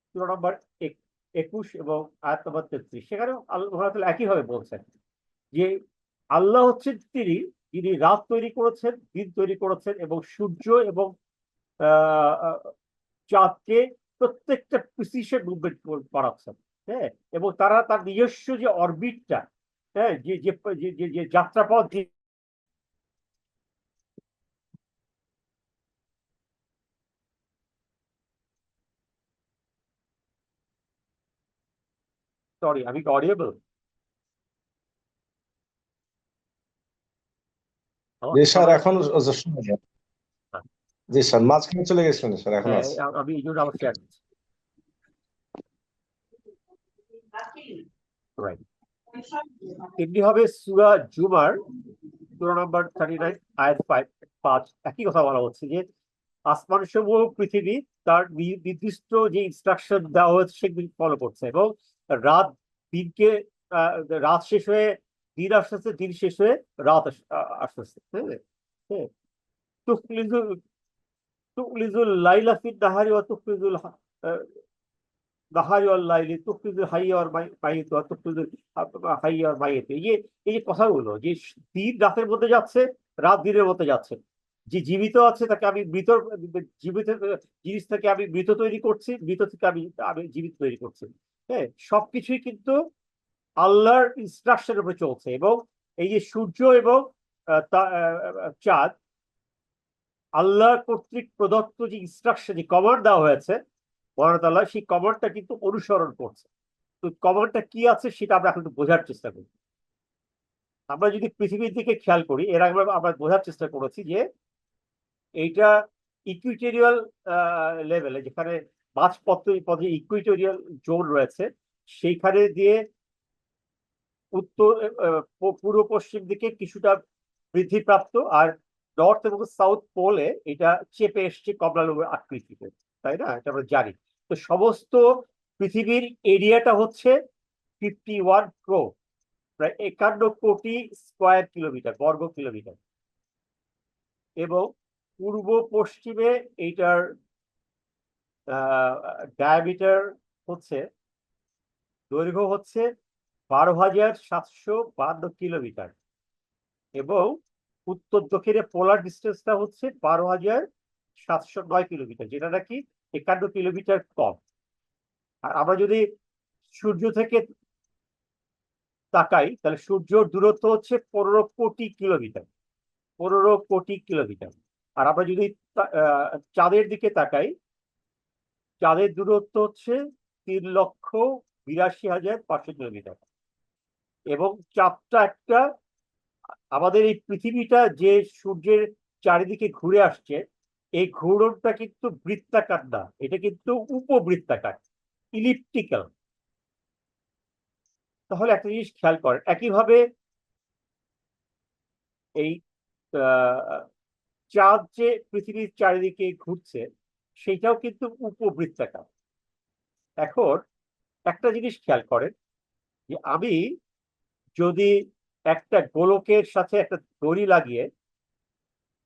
সূরা নম্বর 21 এবং আয়াত নম্বর 33, সেখানে আল্লাহ তাআলা একইভাবে বলছেন যে আল্লাহ হচ্ছেন তিনি, যিনি রাত তৈরি করেছেন, দিন তৈরি করেছেন, এবং সূর্য এবং আহ, আহ, চাঁদকে প্রত্যেকটা প্রিসিশন মুভমেন্ট করাচ্ছেন। হ্যাঁ, এবং তারা তার নিজস্ব যে অরবিটটা, হ্যাঁ, যে যে যে যে যাত্রাপথ, সরি আমি কি অডিয়েবল? জি শোনা স্যার, যাচ্ছে? এখন শোনা যায়। জি স্যার, মাঝখানে চলে গেছিলেন স্যার, এখন হ্যাঁ, আছে। আমি এই জন্য আবার শেয়ার করছি। রাইট, এমনি হবে সূরা জুমার সূরা নাম্বার 39 আয়াত 5। একই কথা বলা হচ্ছে যে আসমান সমূহ পৃথিবী তার নির্দিষ্ট যে ইনস্ট্রাকশন দেওয়া হয়েছে সেগুলি ফলো করছে, এবং রাত দিনকে আহ, রাত শেষ হয়ে দিন আসতেছে, দিন শেষ হয়ে রাত আসতেছে। হ্যাঁ, হ্যাঁ, তুখলিজুল তুখলিজুল লাইলা ফিন নাহারি ওয়া তুখলিজুল নাহারি ওয়াল লাইলি, তুখলিজুল হাইয়া ওয়াল মাইয়িত ওয়া তুখলিজুল হাইয়া ওয়াল মাইয়িত। এই যে কথাগুলো, যে দিন রাতের মধ্যে যাচ্ছে, রাত দিনের মধ্যে যাচ্ছে, যে জীবিত আছে তাকে আমি মৃত, জীবিত জিনিস থেকে আমি মৃত তৈরি করছি, মৃত থেকে আমি আমি জীবিত তৈরি করছি। হ্যাঁ, সবকিছুই কিন্তু আল্লাহর ইনস্ট্রাকশনের উপরে চলছে। এবং এই যে সূর্য এবং চাঁদ, আল্লাহ কর্তৃক প্রদত্ত যে ইনস্ট্রাকশন, যে কমান্ড দেওয়া হয়েছে মহান তাআলা, সেই কমান্ডটা কিন্তু অনুসরণ করছে। তো কমান্ডটা কি আছে সেটা আমরা এখন একটু বোঝার চেষ্টা করি। আমরা যদি পৃথিবীর দিকে খেয়াল করি, এর আগে আমরা বোঝার চেষ্টা করেছি যে এইটা ইকুইটোরিয়াল লেভেলে, যেখানে মাঝপথে পথে ইকুইটোরিয়াল জোন রয়েছে, সেইখানে দিয়ে উত্তর পূর্ব পশ্চিম দিকে কিছুটা বৃদ্ধিপ্রাপ্ত, আর নর্থ এবং সাউথ পোলে এটা চেপে এসছে কমলা লেবুর আকৃতিতে। তাই না? এটা আমরা জানি। তো সমস্ত পৃথিবীর এরিয়াটা হচ্ছে 51 ক্রোর, প্রায় 51 কোটি স্কোয়ার কিলোমিটার, বর্গ কিলোমিটার। এবং পূর্ব পশ্চিমে এইটার ডায়ামিটার হচ্ছে, দৈর্ঘ্য হচ্ছে 12,752 কিলোমিটার, এবং উত্তর দক্ষিণে পোলার ডিস্টেন্সটা হচ্ছে 12,709 কিলোমিটার, যেটা নাকি 51 কিলোমিটার কম। আর আমরা যদি সূর্য থেকে তাকাই তাহলে সূর্যর দূরত্ব হচ্ছে 15 কোটি কিলোমিটার, 15 কোটি কিলোমিটার। আর আমরা যদি চাঁদের দিকে তাকাই, চাঁদের দূরত্ব হচ্ছে 3,82,500 কিলোমিটার। এবং চাঁদটা একটা, আমাদের এই পৃথিবীটা যে সূর্যের চারিদিকে ঘুরে আসছে, এই ঘূর্ণনটা কিন্তু বৃত্তাকার না, এটা কিন্তু উপবৃত্তাকার, ইলিপ্টিক্যাল। তাহলে একটা জিনিস খেয়াল করেন, একইভাবে এই চাঁদ যে পৃথিবীর চারিদিকে ঘুরছে সেটাও কিন্তু উপবৃত্তাকার। এখন একটা জিনিস খেয়াল করেন যে আমি যদি একটা গোলকের সাথে একটা দড়ি লাগিয়ে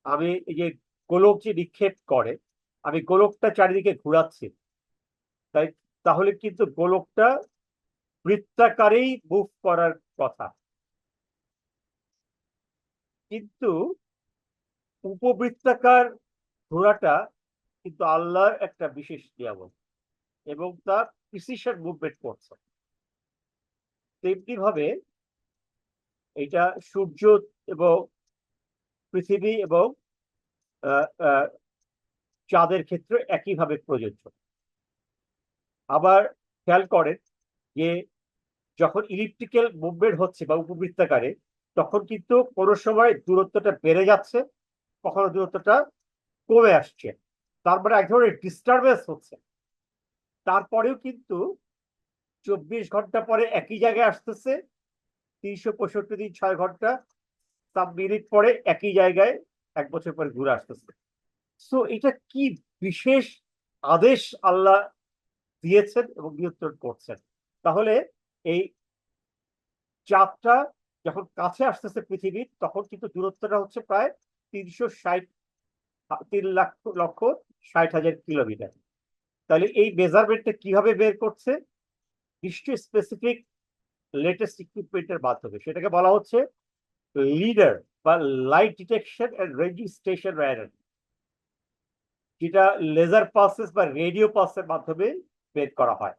আমি এই যে গোলক যে নিক্ষেপ করে আমি গোলকটা চারিদিকে ঘুরাচ্ছি, তাই তাহলে কিন্তু গোলকটা বৃত্তাকারেই মুভ করার কথা, কিন্তু উপবৃত্তাকার ঘোরাটা কিন্তু আল্লাহর একটা বিশেষ নিয়ামত এবং তা প্রিসিশন মুভমেন্ট করছে। তেমনি ভাবে এটা সূর্য এবং পৃথিবী এবং চাঁদের ক্ষেত্রে একইভাবে প্রযোজ্য। আবার খেয়াল করেন যে যখন ইলিপ্টিক্যাল মুভমেন্ট হচ্ছে বা উপবৃত্তাকারে, তখন কিন্তু কোনো সময় দূরত্বটা বেড়ে যাচ্ছে, কখনো দূরত্বটা কমে আসছে, তার মানে এক ধরনের ডিস্টারবেন্স হচ্ছে। তারপরেও কিন্তু 24 ঘন্টা পরে একই জায়গায় আসতেছে, 365 দিন 6 ঘন্টা 7 মিনিট পরে একই জায়গায় 1 বছর পরে ঘুরে আসতেছে। সো এটা কি বিশেষ আদেশ আল্লাহ দিয়েছেন এবং নিয়ন্ত্রণ করছেন। তাহলে এই চাঁদটা যখন কাছে আসতেছে পৃথিবীর, তখন কিন্তু দূরত্বটা হচ্ছে প্রায় 3,60,60,000 কিলোমিটার। তাহলে এই মেজারমেন্টটা কিভাবে বের করছে? নিশ্চয়ই স্পেসিফিক লেটেস্ট ইকুইপমেন্টের মাধ্যমে। সেটাকে বলা হচ্ছে লিডার বা light detection and ranging station radar, যেটা লেজার পালসেস বা রেডিও পালসের মাধ্যমে বের করা হয়।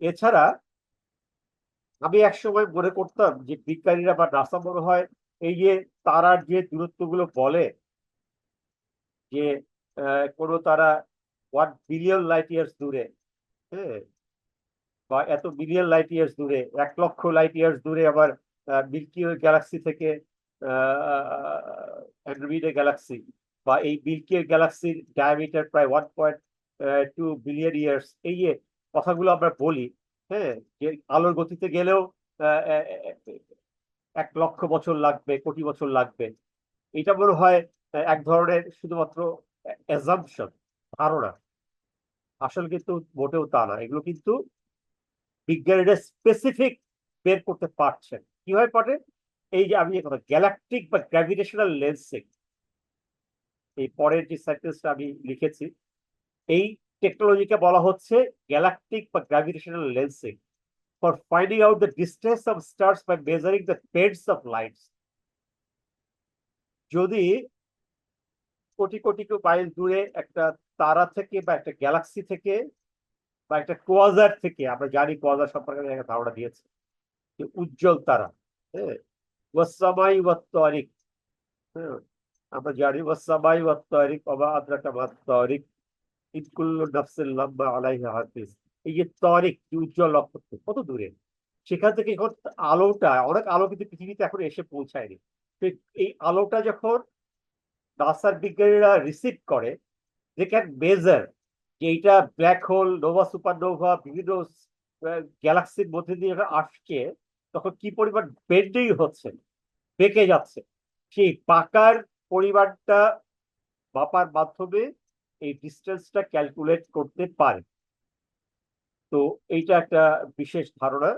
এছাড়া আমি একসময় মনে করতাম যে বিজ্ঞানীরা বা নাসা মনে হয় এই যে তারার যে দূরত্বগুলো বলে যে কোনো তারা 1 বিলিয়ন লাইট ইয়ার্স দূরে, হ্যাঁ, বা এত বিলিয়ন লাইট ইয়ার্স দূরে, 1 লক্ষ লাইট ইয়ার্স দূরে আবার মিল্কি ওয়ে গ্যালাক্সি থেকে অ্যান্ড্রোমিডা গ্যালাক্সি, বা এই মিল্কি ওয়ে গ্যালাক্সির ডায়ামিটার প্রায় 1.2 বিলিয়ন ইয়ার্স, এই যে কথাগুলো আমরা বলি, হ্যাঁ, যে আলোর গতিতে গেলেও 1 লক্ষ বছর লাগবে, কোটি বছর লাগবে। এটা মনে হয় এক ধরনের শুধুমাত্র অ্যাজাম্পশন, ধারণা। আসলে কিন্তু মোটেও তা না, এগুলো কিন্তু বিজ্ঞানীরা স্পেসিফিক বের করতে পারছেন। কিভাবে পারে? এই যে আমি কথা গ্যালাকটিক বা গ্র্যাভিটেশনাল লেন্সিং, এই পরের যে সেন্টেন্সটা আমি লিখেছি, এই টেকনোলজিকে বলা হচ্ছে গ্যালাকটিক বা gravitational lensing for finding out the distance of stars by measuring the speeds of lights. যদি কোটি কোটি মাইল দূরে একটা তারা থেকে বা একটা গ্যালাক্সি থেকে বা একটা কোয়াজার থেকে, আমরা জানি কোয়াজার সম্পর্কে একটা ধারণা দিয়েছে যে উজ্জ্বল তারা, হ্যাঁ, ওয়াসসামাই ওয়াত-তারিক, হ্যাঁ, আমরা জানি ওয়াসসামাই ওয়াত-তারিক ওয়া মা আদরাকা মাত-তারিক ইন কুল্লু নাফসিন লাম্মা আলাইহা হাফিজ। এই যে তারিক, উজ্জ্বল নক্ষত্র কত দূরে, সেখান থেকে এখন আলোটা, অনেক আলো কিন্তু পৃথিবীতে এখন এসে পৌঁছায়নি। তো এই আলোটা যখন নাসার বিজ্ঞানীরা রিসিভ করে, দে ক্যান মেজার যে এইটা ব্ল্যাক হোল, নোভা, সুপারনোভা, বিভিন্ন গ্যালাক্সির মধ্যে দিয়ে যখন আসছে, তখন কি পরিমাণ বেন্ডিং হচ্ছে, বেঁকে যাচ্ছে, সেই পাকার পরিমাণটা মাপার মাধ্যমে এই ডিস্টেন্সটা ক্যালকুলেট করতে পারে। তো এইটা একটা বিশেষ ধারণা।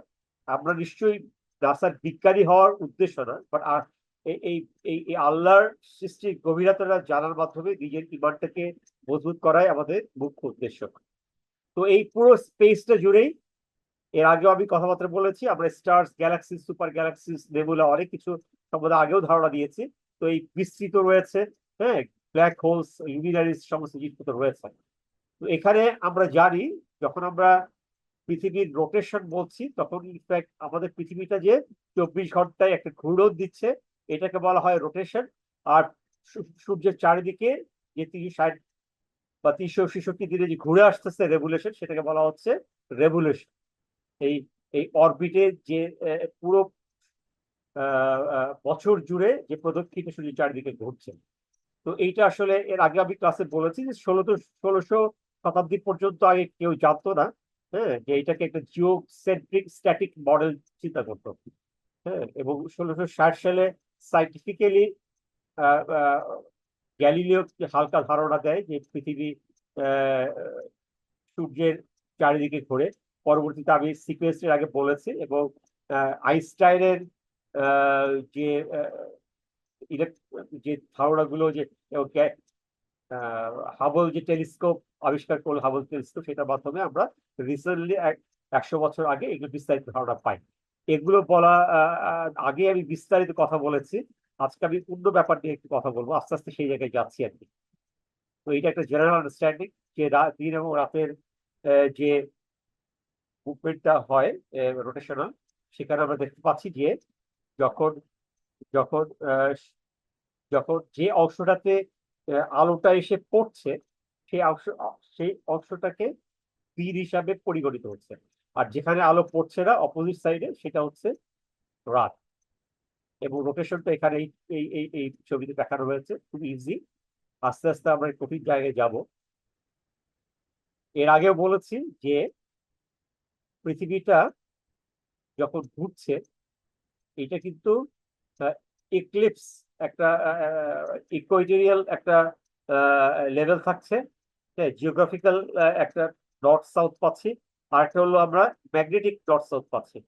আমরা নিশ্চয়ই নাসার বিজ্ঞানী হওয়ার উদ্দেশ্য না, বাট আর এই এই এই আল্লাহর সৃষ্টির গভীরতাটা জানার মাধ্যমে নিজের ইমানটাকে মজবুত করাই আমাদের মুখ্য উদ্দেশ্য। তো এই পুরো স্পেসটা জুড়েই এর আগেও আমি কথাবার্তা বলেছি, আমরা stars, galaxies, super galaxies, nebula অনেক কিছু সম্বন্ধে আগেও ধারণা দিয়েছি। তো এই বিস্তৃত রয়েছে, হ্যাঁ, ব্ল্যাক হোলস, লুমিনারিস, সমস্ত জিনিসপত্র রয়েছে। তো এখানে আমরা জানি, যখন আমরা পৃথিবীর রোটেশন বলছি, তখন ইনফ্যাক্ট আমাদের পৃথিবীটা যে 24 ঘন্টায় একটা ঘূর্ণন দিচ্ছে, এটাকে বলা হয় রোটেশন। আর সূর্যের চারিদিকে যে 360 বা 366 দিনে যে ঘুরে আসতেছে রেভুলেশন, সেটাকে বলা হচ্ছে রেভুলেশন। এই এই অরবিটে যে পুরো বছর জুড়ে যে প্রদক্ষিণে সূর্যের চারিদিকে ঘুরছে। তো এইটা আসলে এর আগে আমি ক্লাসে বলেছি যে 16শো শতাব্দী পর্যন্ত আগে কেউ জানতো না, হ্যাঁ, যে এটাকে একটা জিওসেন্ট্রিক স্ট্যাটিক মডেল চিন্তা করতো। হ্যাঁ, এবং 1660 সালে সাইন্টিফিক্যালি গ্যালিলিও হালকা ধারণা দেয় যে পৃথিবী আহ, সূর্যের চারিদিকে ঘোরে। পরবর্তীতে আমি সিকোয়েন্সের আগে বলেছি, এবং আইনস্টাইনের যে যে ধারণাগুলো, যে হাবল যে টেলিস্কোপ আবিষ্কার করলো, হাবল টেলিস্কোপ, সেটার মাধ্যমে আমরা রিসেন্টলি 100 বছর আগে এগুলো বিস্তারিত ধারণা পাই। এগুলো বলা আগে আমি বিস্তারিত কথা বলেছি। আজকে আমি অন্য ব্যাপার নিয়ে একটু কথা বলবো, আস্তে আস্তে সেই জায়গায় যাচ্ছি আর কি। তো এটা একটা জেনারেল আন্ডারস্ট্যান্ডিং যে দিন এবং রাতের যে মুভমেন্টটা হয় রোটেশনাল, সেখানে আমরা দেখতে পাচ্ছি যে যখন যখন যখন যে অংশটাতে আলোটা এসে পড়ছে, সেই অংশটাকে দিন হিসাবে পরিগণিত হচ্ছে। আর যেখানে আলো পড়ছে না, অপোজিট সাইডে, সেটা হচ্ছে রাত। এবং রোটেশনটা এখানে এই এই এই এই ছবিতে দেখানো হয়েছে, খুব ইজি। আস্তে আস্তে আমরা এই কঠিন জায়গায় যাব। এর আগেও বলেছি যে পৃথিবীটা যখন ঘুরছে, এটা কিন্তু ইক্লিপস, একটা ইকুয়েটোরিয়াল একটা লেভেল থাকছে, জিওগ্রাফিক্যাল একটা নর্থ সাউথ পাচ্ছি, আর একটা হলো আমরা ম্যাগনেটিক নর্থ সাউথ পাচ্ছি।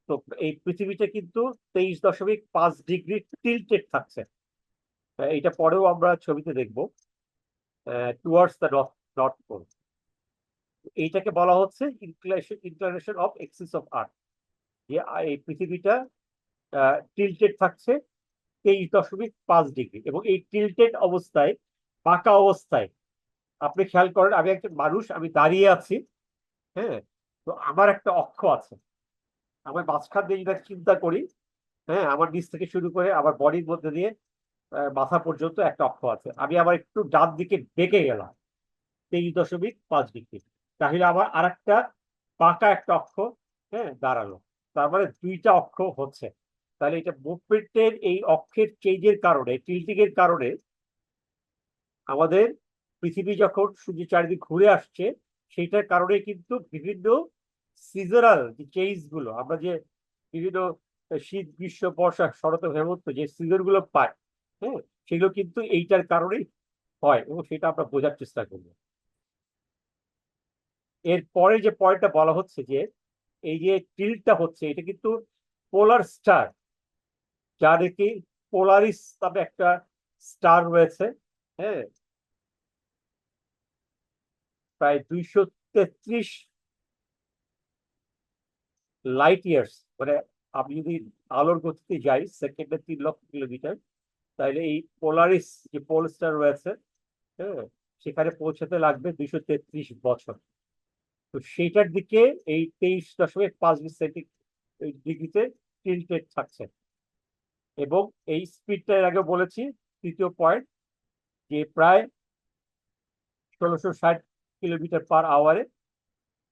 তো এই পৃথিবীটা কিন্তু 23.5 ডিগ্রি টিল্টেড থাকছে। এটা পরেও আমরা ছবিতে দেখবো, টুয়ার্ডস দ্য নর্থ পোল। এইটাকে বলা হচ্ছে inclination of axis of earth, যে এই পৃথিবীটা টিল্টেড থাকছে 23.5 ডিগ্রি। এবং এই টিল্টেড অবস্থায়, পাকা অবস্থায়, আপনি খেয়াল করেন, আমি একজন মানুষ, আমি দাঁড়িয়ে আছি, হ্যাঁ, তো আমার একটা অক্ষ আছে। আমার মাঝখান দিয়ে যদি চিন্তা করি, হ্যাঁ, আমার নিচ থেকে শুরু করে আমার বডির মধ্যে দিয়ে মাথা পর্যন্ত একটা অক্ষ আছে। আমি আবার একটু ডান দিকে বেঁকে গেলাম 23.5 ডিগ্রি, তাহলে আমার আর একটা পাকা একটা অক্ষ, হ্যাঁ, দাঁড়ালো। তার মানে দুইটা অক্ষ হচ্ছে। তাহলে এটা মুভমেন্টের এই অক্ষের চেঞ্জের কারণে, টিল্টিং এর কারণে, আমাদের পৃথিবী যখন সূর্যের চারিদিকে ঘুরে আসছে, সেইটার কারণে কিন্তু বিভিন্ন সিজনাল যে চেঞ্জ গুলো, আমরা যে বিভিন্ন শীত, গ্রীষ্ম, বর্ষা, শরৎ, হেমন্ত যে সিজন গুলো পাই, হ্যাঁ, সেগুলো কিন্তু এইটার কারণেই হয়, এবং সেটা আমরা বোঝার চেষ্টা করবো। এরপরে যে পয়েন্টটা বলা হচ্ছে যে এই যে টিল্টটা হচ্ছে, এটা কিন্তু পোলার স্টার, যার কি পোলারিস নামে একটা স্টার রয়েছে, হ্যাঁ, প্রায় 233 লাইট ইয়ার্স, মানে আমি যদি আলোর গতিতে যাই সেকেন্ডে 3 লক্ষ কিলোমিটার, তাহলে এই পোলারিস যে পোল স্টার রয়েছে, হ্যাঁ, সেখানে পৌঁছাতে লাগবে 233 বছর। তো সেইটার দিকে এই 23.5 ডিগ্রিতে টিল্টেড থাকছে। এবং এই স্পিডটা এর আগে বলেছি, তৃতীয় পয়েন্ট, যে প্রায় 1660 কিলোমিটার/আওয়ারে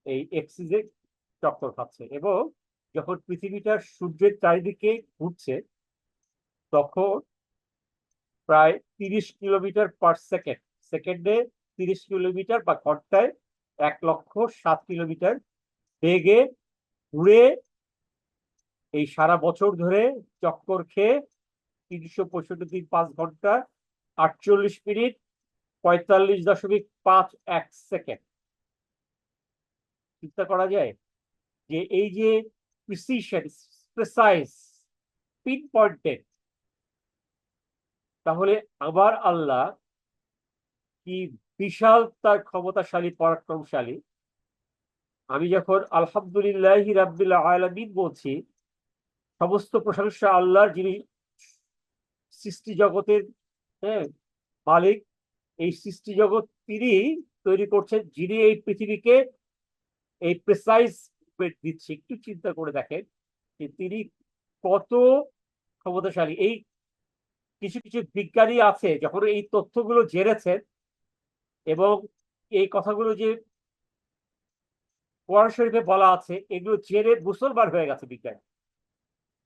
এই এক্সিসে চক্কর খাচ্ছে। এবং যখন পৃথিবীটা সূর্যের চারিদিকে ঘুরছে, তখন প্রায় 30 কিলোমিটার/সেকেন্ড, সেকেন্ডে 30 কিলোমিটার, বা ঘন্টায় 1,07,000 বেগে ঘুরে এই সারা বছর ধরে চক্কর খেয়ে 365 দিন, 5 ঘন্টা, 48 মিনিট, 45.51 সেকেন্ড। চিন্তা করা যায় যে এই যে প্রিসিশন, প্রেসাইজ, পিন পয়েন্টেড, তাহলে আবার আল্লাহ কি বিশাল তার ক্ষমতাশালী, পরাক্রমশালী, আমি যখন আলহামদুলিল্লাহি রাব্বিল আলামিন বলছি, সমস্ত প্রশংসা আল্লাহর, যিনি সৃষ্টি জগতের, হ্যাঁ, মালিক। এই সৃষ্টি জগৎ তিনি তৈরি করছেন, যিনি এই পৃথিবীকে এই প্রেসাইজ দিচ্ছে। একটু চিন্তা করে দেখেন যে তিনি কত ক্ষমতাশালী। এই কিছু কিছু বিজ্ঞানী আছে, যখন এই তথ্যগুলো জেনেছেন এবং এই কথাগুলো যে কোরআন শরীফে বলা আছে, এগুলো জেনে মুসলমান হয়ে গেছে বিজ্ঞানী।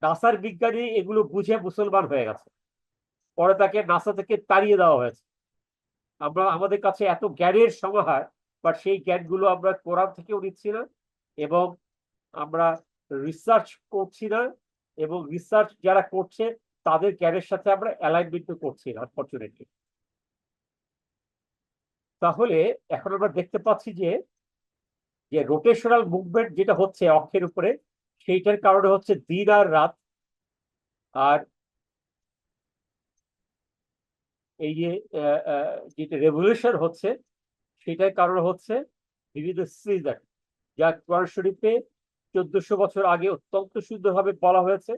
নাসার বিজ্ঞানী এগুলো বুঝে মুসলমান হয়ে গেছে, পরে তাকে নাসা থেকে তাড়িয়ে দেওয়া হয়েছে। আমরা, আমাদের কাছে এত জ্ঞানের সমাহার, বাট সেই জ্ঞানগুলো আমরা কোরআন থেকেও নিচ্ছি না, এবং আমরা রিসার্চ করছি না, এবং রিসার্চ যারা করছে তাদের জ্ঞানের সাথে আমরা অ্যালাইনমেন্ট করছি না, আনফরচুনেটলি। তাহলে এখন আমরা দেখতে পাচ্ছি যে যে রোটেশনাল মুভমেন্ট যেটা হচ্ছে অক্ষের উপরে, সেইটার কারণে হচ্ছে দিন আর রাত। আর এই যে যেটা রেভলিউশন হচ্ছে, সেটার কারণে হচ্ছে বিভিন্ন সিজন, যা কোরআন শরীফে 1400 বছর আগে অত্যন্ত সুন্দরভাবে বলা হয়েছে,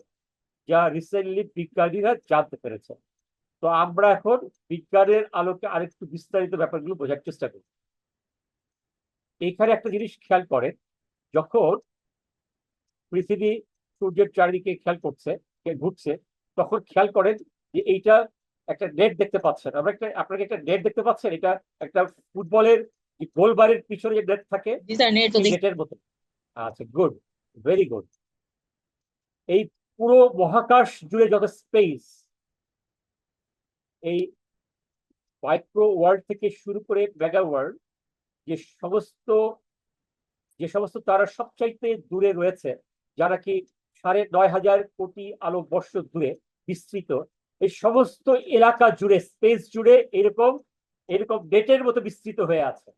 যা রিসেন্টলি বিজ্ঞানীরা জানতে পেরেছে। তো আমরা এখন বিজ্ঞানের আলোকে আরেকটু বিস্তারিত ব্যাপারগুলো বোঝার চেষ্টা করি। এইখানে একটা জিনিস খেয়াল করেন, যখন পৃথিবী সূর্যের চারিদিকে খেয়াল করছে, ঘুরছে, তখন খেয়াল করেন যে এইটা একটা নেট দেখতে পাচ্ছেন। আমরা একটা, আপনাকে একটা নেট দেখতে পাচ্ছেন, এটা একটা ফুটবলের গোলবারের পিছনে যে নেট থাকে, জি স্যার, নেট তো সেই নেটের মতো। আচ্ছা, গুড, ভেরি গুড। এই পুরো মহাকাশ জুড়ে যত স্পেস, এই মাইক্রো ওয়ার্ল্ড থেকে শুরু করে মেগা ওয়ার্ল্ড, যে সমস্ত যে সমস্ত তারা সবচাইতে দূরে রয়েছে, যারা কি 9,500 কোটি আলোকবর্ষ দূরে বিস্তৃত, এই সমস্ত এলাকা জুড়ে, স্পেস জুড়ে এরকম এরকম নেটের মতো বিস্তৃত হয়ে আছে।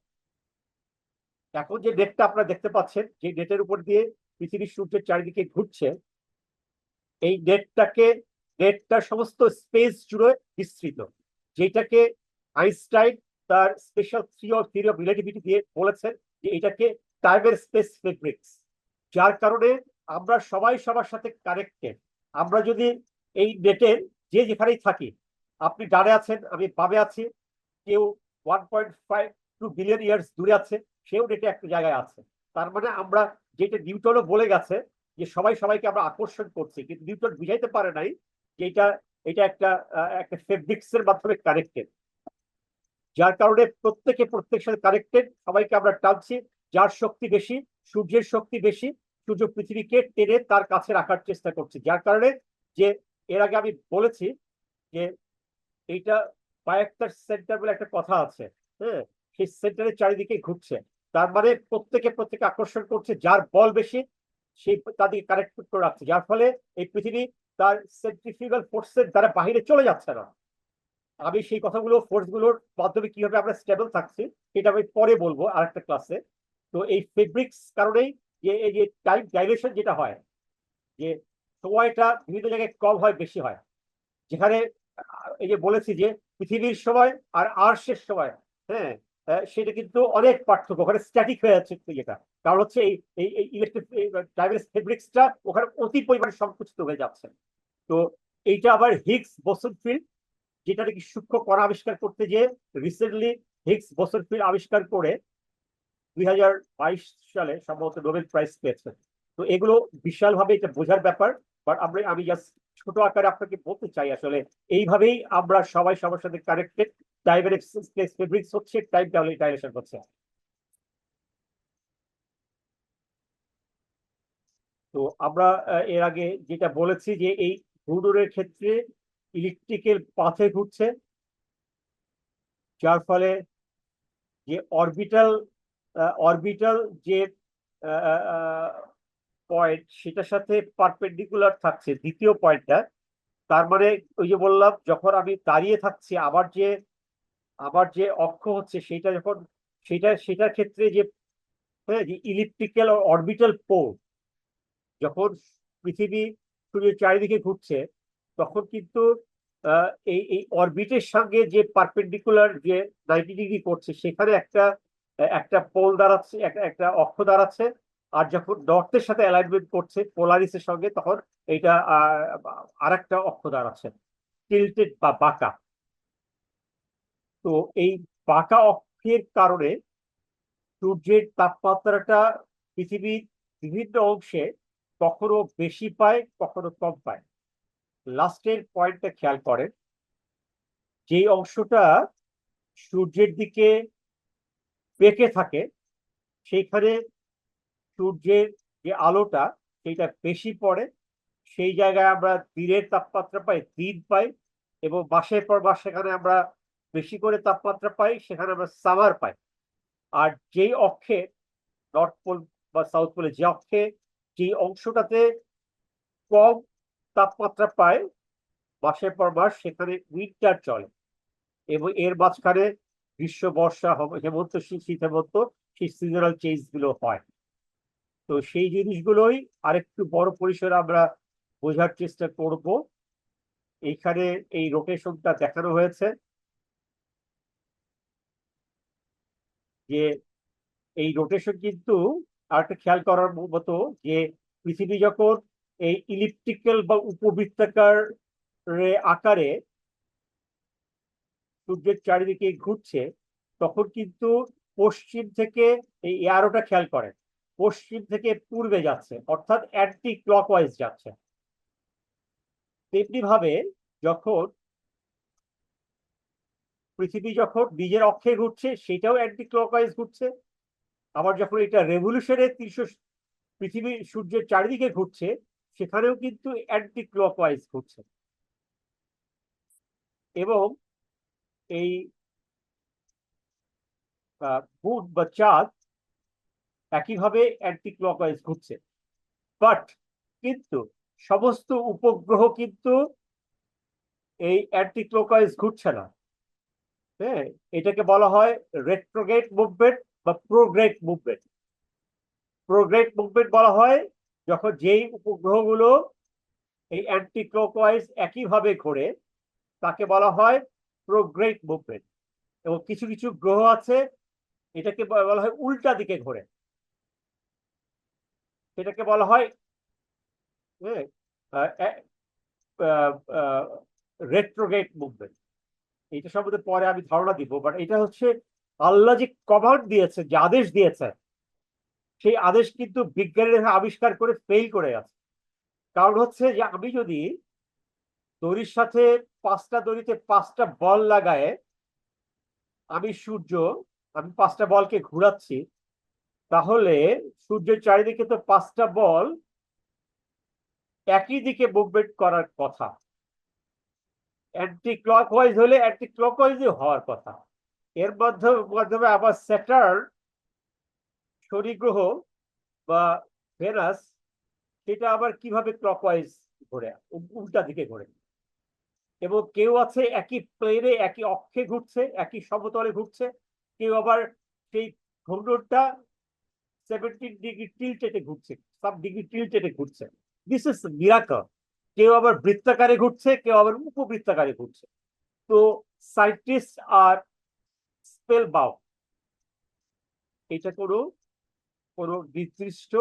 এখন যে নেটটা আপনারা দেখতে পাচ্ছেন, যে নেটের উপর দিয়ে পৃথিবী সূর্যের চারিদিকে ঘুরছে, এই নেটটা সমস্ত স্পেস জুড়ে বিস্তৃত, যেটাকে আইনস্টাইন তার স্পেশাল থিওরি অফ রিলেটিভিটি দিয়ে বলেছেন যে এটাকে টাইমের স্পেস ফেব্রিক্স। যার কারণে আমরা সবাই সবার সাথে কানেক্টেড। আমরা যদি এই নেটের যে যেখানেই থাকি, আপনি ডানে আছেন, আমি বামে আছি, কেউ 1.52 বিলিয়ন ইয়ার্স দূরে আছে, সেও নেটে একটা জায়গায় আছে। তার মানে আমরা, যেটা নিউটনও বলে গেছে যে সবাই সবাইকে আমরা আকর্ষণ করছি, কিন্তু নিউটন বুঝাইতে পারে নাই যে এটা এটা একটা একটা ফেব্রিক্স এর মাধ্যমে কানেক্টেড। যার কারণে প্রত্যেকের সাথে কানেক্টেড, সবাইকে আমরা টানছি। যার শক্তি বেশি, সূর্যের শক্তি বেশি, সূর্য পৃথিবীকে টেনে তার কাছে রাখার চেষ্টা করছে। যার কারণে, যে এর আগে আমি বলেছি যে এইটা বায়োক্টার সেন্টার বলে একটা কথা আছে, হ্যাঁ, সেই সেন্টারের চারিদিকে ঘুরছে। তার মানে প্রত্যেকে আকর্ষণ করছে, যার বল বেশি সেই তাদেরকে কানেক্ট করে রাখছে, যার ফলে এই পৃথিবী তার সেন্ট্রিফিউগাল ফোর্সের দ্বারা বাহিরে চলে যাচ্ছে না। আমি সেই কথাগুলো, ফোর্স গুলোর মাধ্যমে কিভাবে আমরা স্টেবল থাকছি, সেটা আমি পরে বলবো আরেকটা ক্লাসে। তো এই ফেব্রিক্স কারণেই যে এই যে টাইম ডাইলেশন যেটা হয়, যে সময়টা বিভিন্ন জায়গায় কম হয়, বেশি হয়। যেখানে এই যে বলেছি যে পৃথিবীর সময় আর আর্শের সময়, হ্যাঁ, সেটা কিন্তু অনেক পার্থক্য, ওখানে স্ট্যাটিক হয়ে যাচ্ছে যেটা। কারণ হচ্ছে এই ইলেকট্রিক ডাইভার্স ফেব্রিক্সটা ওখানে অতি পরিমাণে সংকুচিত হয়ে যাচ্ছে। তো এইটা আবার হিগস বোসন ফিল্ড, যেটা নাকি সূক্ষ্ম কণা আবিষ্কার করতে, যে রিসেন্টলি হিগস বোসন ফিল্ড আবিষ্কার করে 2022 সালে সম্ভবত নোবেল প্রাইজ পেয়েছে। তো এগুলো বিশালভাবে এটা বোঝার ব্যাপার। বাট আমি জাস্ট ছোট আকারে আপনাকে বলতে চাই, আসলে এইভাবেই আমরা সবাই সবার সাথে কানেক্টেড। টাইমের ফেব্রিক্স হচ্ছে, টাইম ডাইলেশন হচ্ছে। তো আমরা এর আগে যেটা বলেছি যে এই ঘূর্ণনের ক্ষেত্রে ইলেকট্রিক্যাল পাথে ঘুরছে, যার ফলে যে অরবিটাল যে পয়েন্ট, সেটার সাথে পারপেন্ডিকুলার থাকছে দ্বিতীয় পয়েন্টটা। তার মানে ওই যে বললাম, যখন আমি দাঁড়িয়ে থাকছি, আবার যে অক্ষ হচ্ছে, সেটা যখন সেটার ক্ষেত্রে যে, হ্যাঁ, যে ইলিপ্টিক্যাল অরবিটাল পোল, যখন পৃথিবী সূর্যের চারিদিকে ঘুরছে, তখন কিন্তু এই অরবিটের সঙ্গে যে পারপেন্ডিকুলার যে 90 ডিগ্রি করছে, সেখানে একটা একটা পোল দাঁড়াচ্ছে, একটা অক্ষ দাঁড়াচ্ছে, আর যখন নর্থের সাথে অ্যালাইনমেন্ট করছে পোলারিসের সঙ্গে, তখন এইটা আরেকটা অক্ষ দাঁড়াচ্ছে, টিল্টেড বা বাঁকা। তো এই বাঁকা অক্ষের কারণে সূর্যের তাপমাত্রাটা পৃথিবীর বিভিন্ন অংশে কখনো বেশি পায়, কখনো কম পায়। লাস্টের পয়েন্টটা খেয়াল করেন, যে অংশটা সূর্যের দিকে বেঁকে থাকে সেইখানে সূর্যের যে আলোটা সেটা বেশি পড়ে, সেই জায়গায় আমরা দিনের তাপমাত্রা পাই, দিন পাই, এবং মাসের পর মাস সেখানে আমরা বেশি করে তাপমাত্রা পাই, সেখানে আমরা সামার পাই। আর যেই অক্ষে, নর্থ পোল বা সাউথ পোলে যে অক্ষে, যে অংশটাতে কম তাপমাত্রা পায় মাসের পর মাস, সেখানে উইন্টার চলে, এবং এর মাঝখানে গ্রীষ্ম, বর্ষা, হেমন্ত, শীত, হেমন্ত, সেই সিজনাল চেঞ্জ গুলো হয়। তো সেই জিনিসগুলোই আরেকটু বড় পরিসরে আমরা বোঝার চেষ্টা করব। এইখানে এই রোটেশনটা দেখানো হয়েছে, যে এই রোটেশন কিন্তু আরেকটা খেয়াল করার মতো, যে পৃথিবী যখন এই ইলিপ্টিক্যাল বা উপবৃত্তাকার আকারে সূর্যের চারিদিকে ঘুরছে, তখন কিন্তু পশ্চিম থেকে, এই অ্যারোটা খেয়াল করেন, পশ্চিম থেকে পূর্বে যাচ্ছে, অর্থাৎ অ্যান্টি ক্লকওয়াইজ যাচ্ছে। তেমনি ভাবে যখন পৃথিবী যখন নিজের অক্ষে ঘুরছে, সেটাও অ্যান্টি ক্লকওয়াইজ ঘুরছে। আবার যখন এটা রেভলিউশনের ৩০০, পৃথিবী সূর্যের চারিদিকে ঘুরছে, সেখানেও কিন্তু অ্যান্টি ক্লকওয়াইজ ঘুরছে। এবং এই বুধ বা চাঁদ একইভাবে অ্যান্টি ক্লকওয়াইজ ঘুরছে। বাট কিন্তু সমস্ত উপগ্রহ কিন্তু এই অ্যান্টি ক্লকওয়াইজ ঘুরছে না। হ্যাঁ, এটাকে বলা হয় রেট্রোগ্রেড মুভমেন্ট বা প্রোগ্রেড মুভমেন্ট। প্রোগ্রেড মুভমেন্ট বলা হয় যখন যেই উপগ্রহগুলো এই অ্যান্টি ক্লকওয়াইজ একইভাবে ঘোরে, তাকে বলা হয় প্রোগ্রেড মুভমেন্ট। এবং কিছু কিছু গ্রহ আছে, এটাকে বলা হয় উল্টা দিকে ঘোরে, সেটাকে বলা হয় রেট্রোগ্রেড মুভমেন্ট। এটা সম্বন্ধে পরে আমি ধারণা দিব, বাট এটা হচ্ছে আল্লাহ যে কমান্ড দিয়েছে, যে আদেশ দিয়েছে, সেই আদেশ কিন্তু বিজ্ঞানীরা আবিষ্কার করে ফেল করে আছে। কারণ হচ্ছে যে আমি যদি দড়ির সাথে 5টা দড়িতে 5টা বল লাগায় আমি 5টা বলকে ঘুরাচ্ছি, তাহলে সূর্যের চারিদিকে তো 5টা বল একই দিকে মুভমেন্ট করার কথা, অ্যান্টি ক্লকওয়াইজ হলে অ্যান্টি ক্লকওয়াইজই হওয়ার কথা। এর মাধ্যমে আবার স্যাটার্ন, শনি গ্রহ বা ভেনাস, সেটা আবার কিভাবে ক্লকওয়াইজ ঘোরে, উল্টা দিকে ঘোরে। এবং কেউ আছে একই প্লেনে, একই অক্ষে ঘুরছে, একই সমতলে ঘুরছে, কেউ আবার সেই ঘূর্ণনটা 17 ডিগ্রি টিল্টেটে ঘুরছে, সব ডিগ্রি টিল্টেটে ঘুরছে। This is miracle. কেউ আবার বৃত্তাকারে ঘুরছে, কেউ আবার উপবৃত্তাকারে ঘুরছে। তো সায়েন্টিস্ট আর স্পেল বাউ, এটা কোনো কোনো নির্দিষ্ট,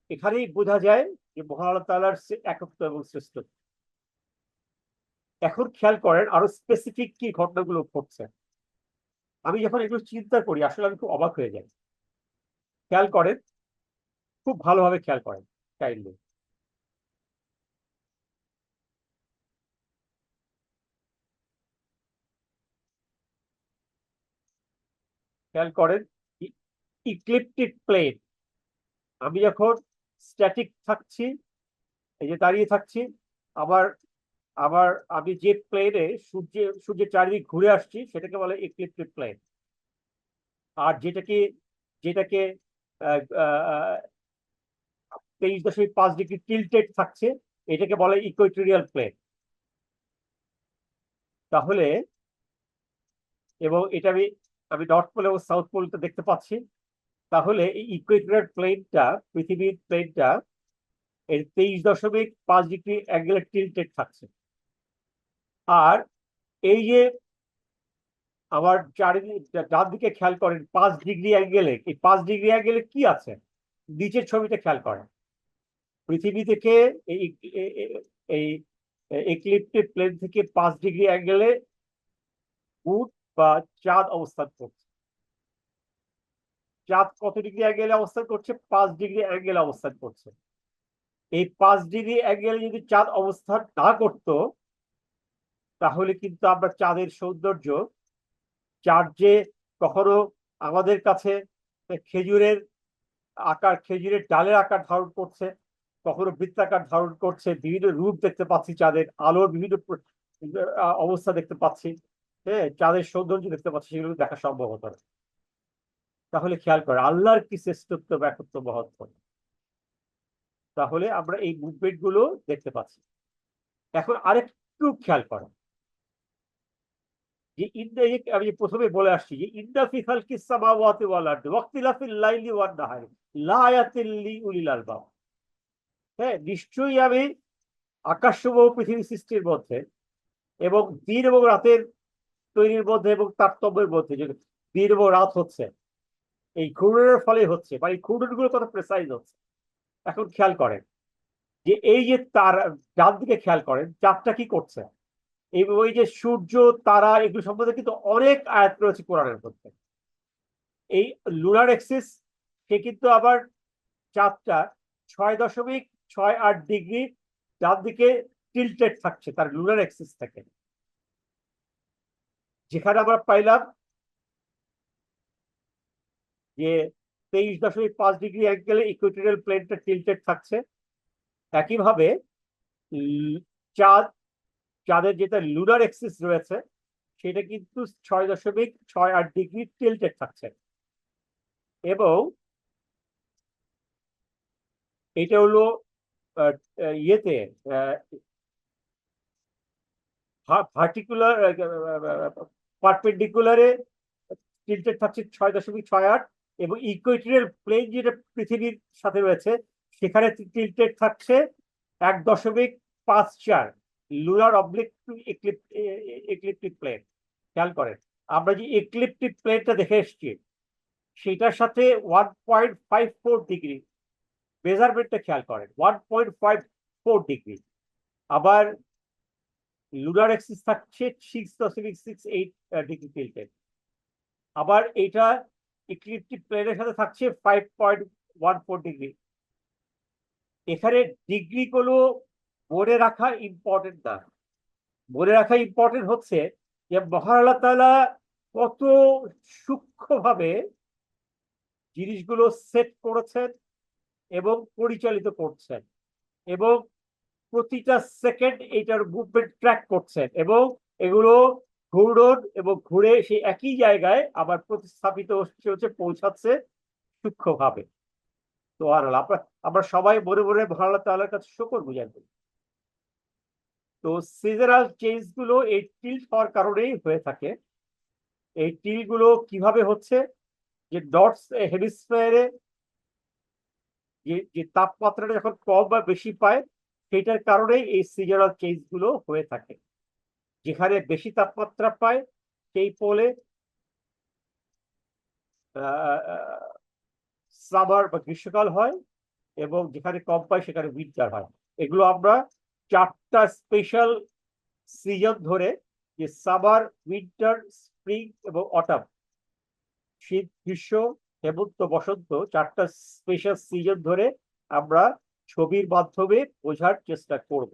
এখানেই বোঝা যায় যে মহান আল্লাহ তাআলার একত্ব এবং শ্রেষ্ঠ। এখন খেয়াল করেন আরো স্পেসিফিক কি ঘটনাগুলো ঘটছে। আমি যখন এগুলো চিন্তা করি, আসলে আমি খুব অবাক হয়ে যাই। খেয়াল করেন, খুব ভালোভাবে খেয়াল করেন, কাইন্ডলি খেয়াল করেন। ইক্লিপ্টিক প্লেন, আমি যখন স্ট্যাটিক থাকছি, এই যে দাঁড়িয়ে থাকছি, আবার আবার আমি যে প্লেনে সূর্যের চারিদিক ঘুরে আসছি, সেটাকে বলে ইক্লিপ্টিক প্লেন। আর যেটাকে যেটাকে 23.5 ডিগ্রি টিল্টেড থাকছে, এটাকে বলে ইকুয়েটোরিয়াল প্লেন। তাহলে, এবং এটা আমি আমি নর্থ পোল এবং সাউথ পোলটা দেখতে পাচ্ছি। তাহলে এই ইকুয়েটোরিয়াল প্লেনটা, পৃথিবীর প্লেনটা, এর 23.5 ডিগ্রি অ্যাঙ্গেলে টিল্টেড থাকছে। আর এই যে আবার ডান দিকে খেয়াল করেন 5 ডিগ্রি অ্যাঙ্গেলে, এই 5 ডিগ্রি অ্যাঙ্গেলে কি আছে নিচের ছবিতে খেয়াল করেন। পৃথিবী থেকে এই এই এক্লিপ্টিক প্লেন থেকে 5 ডিগ্রি অ্যাঙ্গেলে বুধ বা চাঁদ অবস্থান করছে। চাঁদ কত ডিগ্রি অ্যাঙ্গেলে অবস্থান করছে? 5 ডিগ্রি অ্যাঙ্গেলে অবস্থান করছে। এই 5 ডিগ্রি অ্যাঙ্গেলে যদি চাঁদ অবস্থান না করতো তাহলে কিন্তু আমরা চাঁদের সৌন্দর্য, চাঁদ যে কখনো আমাদের কাছে খেজুরের খেজুরের ডালের আকার ধারণ করছে, কখনো বৃত্তাকার ধারণ করছে, বিভিন্ন রূপ দেখতে পাচ্ছি, চাঁদের আলোর বিভিন্ন অবস্থা দেখতে পাচ্ছি, হ্যাঁ, চাঁদের সৌন্দর্য দেখতে পাচ্ছি, সেগুলো দেখা সম্ভব হতো না। তাহলে খেয়াল করে আল্লাহর কি শ্রেষ্ঠত্ব, ব্যাকত্ব, মহত্ব। তাহলে আমরা এই মুভমেন্ট গুলো দেখতে পাচ্ছি। এখন আরেকটু খেয়াল করা যে আমি প্রথমে বলে আসছি যে ইন্না ফি খালকিস সামাওয়াতি ওয়াল আরদি ওয়াখতিলাফিল লাইলি ওয়ান নাহারি লাআয়াতিল লিউলিল আলবাব। হ্যাঁ, নিশ্চয়ই আমি আকাশসমূহ পৃথিবী সৃষ্টির মধ্যে এবং দিন এবং রাতের তৈরির মধ্যে এবং তারতম্যের মধ্যে, যে দিন এবং রাত হচ্ছে এই ঘূর্ণনের ফলে হচ্ছে, বা এই ঘূর্ণন গুলো কত প্রেসাইজ হচ্ছে। এখন খেয়াল করেন যে এই যে তার ডান দিকে খেয়াল করেন চাঁদটা কি করছে, এই ওই যে সূর্য, তারা, এগুলো সম্বন্ধে কিন্তু অনেক আয়াত রয়েছে কোরআনের মধ্যে। এই লুনার এক্সিস, সে কিন্তু আবার চাঁদটা 6.68 ডিগ্রি ডান দিকে টিল্টেড থাকছে তার লুনার এক্সিস থেকে, যেখানে আমরা পাইলাম যে 23.5 ডিগ্রি অ্যাঙ্গেলে ইকুয়েটোরিয়াল প্লেনটা টিল্টেড থাকছে। একইভাবে চাঁদের যেটা লুনার এক্সিস রয়েছে সেটা কিন্তু 6.68 ডিগ্রি টিল্টেড থাকছে। এবং এটা হলো ইয়েতে ভার্টিকুলার পারপেন্ডিকুলারে টিল্টেড থাকছে 6.68, এবং ইকুয়েটোরিয়াল প্লেন যেটা পৃথিবীর সাথে রয়েছে সেখানে টিল্টেড থাকছে 1.54 লুনার অবলিক এক্লিপ্টিক প্লেন। খেয়াল করেন আমরা যে এক্লিপ্টিক প্লেনটা দেখে এসছি সেটার সাথে 1.54 ডিগ্রি মেজারমেন্টটা খেয়াল করেন, 1.54 ডিগ্রি। আবার লুনার এক্সিস থাকছে 6.68 ডিগ্রি টিল্টেড। আবার এটা ইক্লিপ্টিক প্লেনের সাথে থাকছে 5.14 ডিগ্রি। এখানে ডিগ্রি গুলো মনে রাখা ইম্পর্টেন্ট না, মনে রাখা ইম্পর্টেন্ট হচ্ছে যে মহান আল্লাহ তাআলা কত সূক্ষ্মভাবে জিনিসগুলো সেট করেছেন এবং পরিচালিত করছেন, এবং প্রতিটা সেকেন্ড এইটার মুভমেন্ট ট্র্যাক করছেন, এবং এগুলো ঘূর্ণন এবং ঘুরে সেই একই জায়গায় আবার প্রতিস্থাপিত হচ্ছে, পৌঁছাচ্ছে সূক্ষ্মভাবে। তো আর আমরা সবাই মনে মনে আল্লাহ তাআলার কাছে শুকর গুজার করি। তো সিজনাল চেঞ্জ গুলো এই টিল্ট হওয়ার কারণেই হয়ে থাকে। এই টিল গুলো কিভাবে হচ্ছে, যে ডটস হেমিস্ফিয়ারে যে তাপমাত্রাটা যখন কম বা বেশি পায় সেটার কারণেই এই সিজনাল চেঞ্জ গুলো হয়ে থাকে। যেখানে বেশি তাপমাত্রা পায় সেই পোলে সামার বা গ্রীষ্মকাল হয়, এবং যেখানে কম পায় সেখানে উইন্টার হয়। এগুলো আমরা 4টা স্পেশাল সিজন ধরে, যে সামার, উইন্টার, স্প্রিং এবং অটাম, শীত, গ্রীষ্ম, হেমন্ত, বসন্ত, 4টা স্পেশাল সিজন ধরে আমরা ছবির মাধ্যমে বোঝার চেষ্টা করব।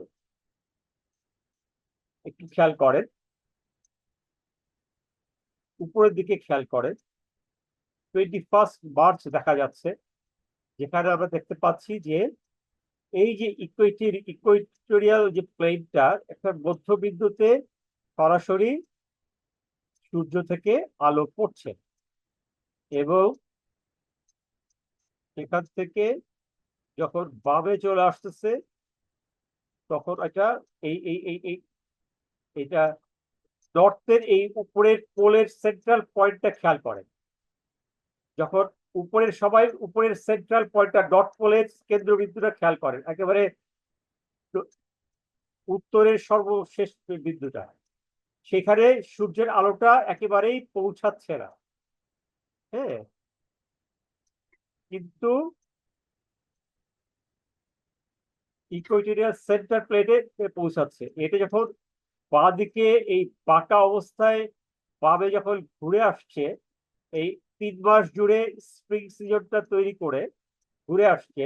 একটু খেয়াল করেন, উপরের দিকে খেয়াল করেন, 21 মার্চ দেখা যাচ্ছে, যেখানে আমরা দেখতে পাচ্ছি যে এই যে ইকুয়েটোরিয়াল যে প্লেনটা একটা মধ্যবিন্দুতে সরাসরি সূর্য থেকে আলো পড়ছে, এবং এখান থেকে যখন বামে চলে আসতেছে তখন এটা এই এই এই এই এটা নর্থের এই উপরের পোলের সেন্ট্রাল পয়েন্টটা খেয়াল করেন। যখন উপরের সেন্ট্রাল পয়েন্টটা ডট পোলের কেন্দ্রবিন্দুটা খেয়াল করেন, একেবারে উত্তরের সর্বশেষ বিন্দুটা, সেখানে সূর্যের আলোটা একেবারেই পৌঁছাচ্ছে না। হ্যাঁ, কিন্তু ইকুয়েটোরিয়াল সেন্টার প্লেটে পৌঁছাচ্ছে। এটা যখন বাঁ দিকে এই বাঁকা অবস্থায় বামে যখন ঘুরে আসছে, এই 3 মাস জুড়ে স্প্রিং সিজনটা তৈরি করে ঘুরে আসছে,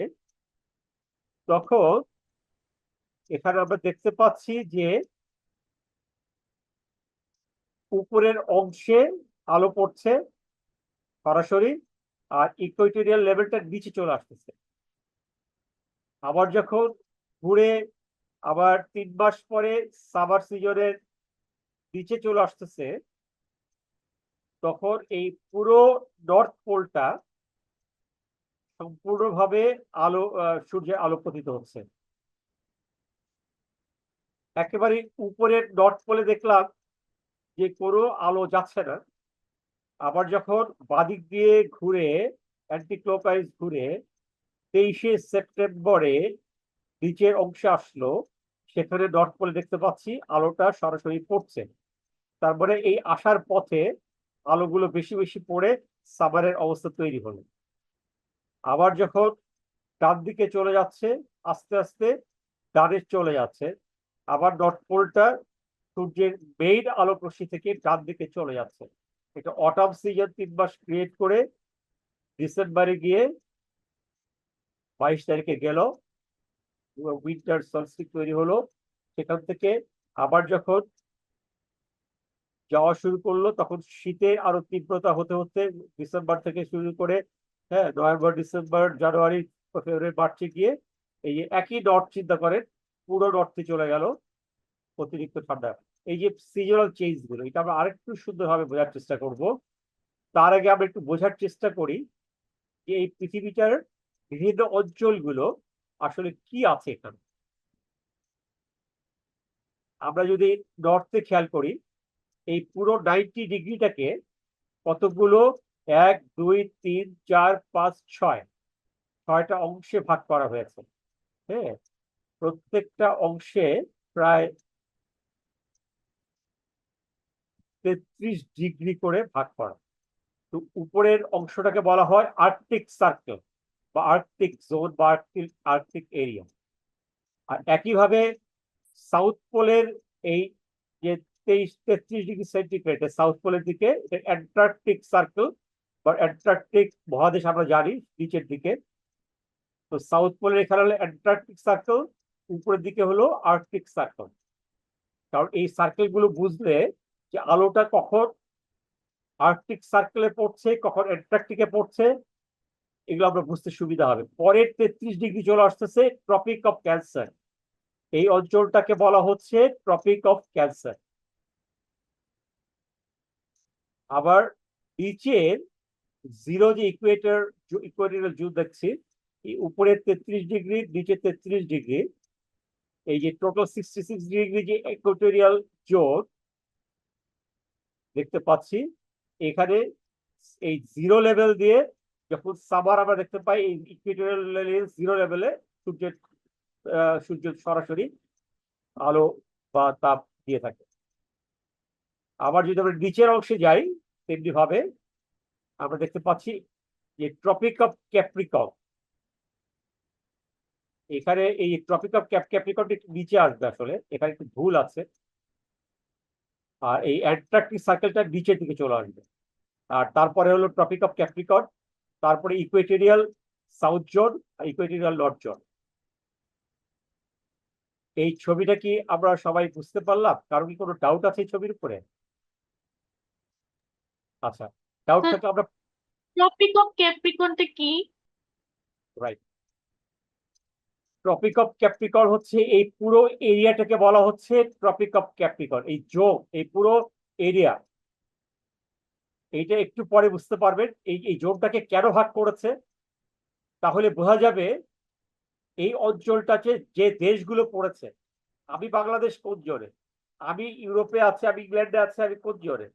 তখন এখানে আমরা দেখতে পাচ্ছি যে উপরের অংশে আলো পড়ছে সরাসরি, আর ইকুয়েটোরিয়াল লেভেলটা নিচে চলে আসতেছে। আবার যখন ঘুরে আবার 3 মাস পরে সামার সিজনের নিচে চলে আসতেছে, তখন এই পুরো নর্থ পোলটা সম্পূর্ণভাবে সূর্যের আলো পতিত হচ্ছে। একেবারে উপরের নর্থ পোলে দেখলাম যে কোনো আলো যাচ্ছে না। আবার যখন বাদিক দিয়ে ঘুরে অ্যান্টি ক্লকওয়াইজ ঘুরে 23শে সেপ্টেম্বরে নিচের অংশে আসলো, সেখানে নর্থ পোলে দেখতে পাচ্ছি আলোটা সরাসরি পড়ছে। তারপরে এই আসার পথে আলোগুলো বেশি বেশি পড়ে সামারের অবস্থা তৈরি হলো। আবার যখন ডান দিকে চলে যাচ্ছে, আস্তে আস্তে ডানে চলে যাচ্ছে, আবার নর্থ পোলটা সূর্যের মেইন আলোক রশ্মি থেকে ডান দিকে চলে যাচ্ছে। এটা অটাম সিজন 3 মাস ক্রিয়েট করে ডিসেম্বরে গিয়ে 22 তারিখে গেল, উইন্টার সলস্টিস তৈরি হলো। সেখান থেকে আবার যখন যাওয়া শুরু করলো, তখন শীতের আরো তীব্রতা হতে হতে ডিসেম্বর থেকে শুরু করে, হ্যাঁ, নভেম্বর, ডিসেম্বর, জানুয়ারি, ফেব্রুয়ারি, মার্চে গিয়ে এই যে একই নর্থ চিন্তা করেন, পুরো নর্থে চলে গেল অতিরিক্ত ঠান্ডা। এই যে সিজনাল চেঞ্জ গুলো, এটা আমরা আরেকটু সুন্দরভাবে বোঝার চেষ্টা করব। তার আগে আমরা একটু বোঝার চেষ্টা করি যে এই পৃথিবীটার বিভিন্ন অঞ্চলগুলো আসলে কি আছে এখানে। আমরা যদি নর্থে খেয়াল করি, এই পুরো 90 ডিগ্রিটাকে কতগুলো 1 2 3 4 5 6টা অংশে ভাগ করা হয়েছে। হ্যাঁ, প্রত্যেকটা অংশে প্রায় 33 ডিগ্রি করে ভাগ করা। তো উপরের অংশটাকে বলা হয় আর্কটিক সার্কেল বা আর্কটিক জোন বা আর্কটিক এরিয়া। আর একইভাবে সাউথ পোলের এই যে 33 ডিগ্রি সেন্টিগ্রেড, সাউথ পোলের দিকে অ্যান্টার্কটিক সার্কেল বা অ্যান্টার্কটিক মহাদেশ আমরা জানি নিচের দিকে। তো সাউথ পোলের এখানে হলো অ্যান্টার্কটিক সার্কেল, উপরের দিকে হলো আর্কটিক সার্কেল। কারণ এই সার্কেল গুলো বুঝলে যে আলোটা কখন আর্কটিক সার্কেলে পড়ছে, কখন অ্যান্টার্কটিকে পড়ছে, এগুলো আমরা বুঝতে সুবিধা হবে। পরের 33 ডিগ্রি চলে আসতেছে ট্রপিক অফ ক্যান্সার। এই অঞ্চলটাকে বলা হচ্ছে ট্রপিক অফ ক্যান্সার। আবার নিচের জিরো যে ইকুয়েটরিয়াল জোন দেখছি, এই উপরে 33 ডিগ্রি, নিচে 33 ডিগ্রি, এই যে টোটাল 66 ডিগ্রি যে ইকুয়েটরিয়াল জোন দেখতে পাচ্ছি। এখানে এই জিরো লেভেল দিয়ে যখন সামার আমরা দেখতে পাই, এই ইকুয়েটরিয়াল জিরো লেভেলে সূর্য সরাসরি আলো বা তাপ দিয়ে থাকে। আবার যদি আমরা নিচের অংশে যাই, তেমনি ভাবে আমরা দেখতে পাচ্ছি যে ট্রপিক অফ ক্যাপ্রিকন। এখানে এই ট্রপিক অফ ক্যাপ্রিকনটা একটু নিচে আসবে, আসলে এখানে একটু ভুল আছে। আর এই অ্যান্টার্কটিক সার্কেলটা নিচের দিকে চলে আসবে। আর তারপরে হলো ট্রপিক অফ ক্যাপ্রিকন, তারপরে Equatorial south zone, Equatorial north zone. এই ছবিটা কি আমরা সবাই বুঝতে পারলাম? কারো কি কোনো ডাউট আছে এই ছবির উপরে? আচ্ছা, ডাউট থাকলে আমরা টপিক অফ ক্যাপ্রিকনটা কি? রাইট, ট্রপিক অফ ক্যাপ্রিকন হচ্ছে এই পুরো এরিয়াটাকে বলা হচ্ছে ট্রপিক অফ ক্যাপ্রিকন। এই জোন, এই পুরো এরিয়া, এইটা একটু পরে বুঝতে পারবেন এই জোনটাকে কেন ভাগ করেছে। তাহলে বোঝা যাবে এই অঞ্চলটাতে যে দেশগুলো পড়েছে। আমি বাংলাদেশ কোন জোনে, আমি ইউরোপে আছে, আমি ইংল্যান্ডে আছে, আমি কোন জোনে,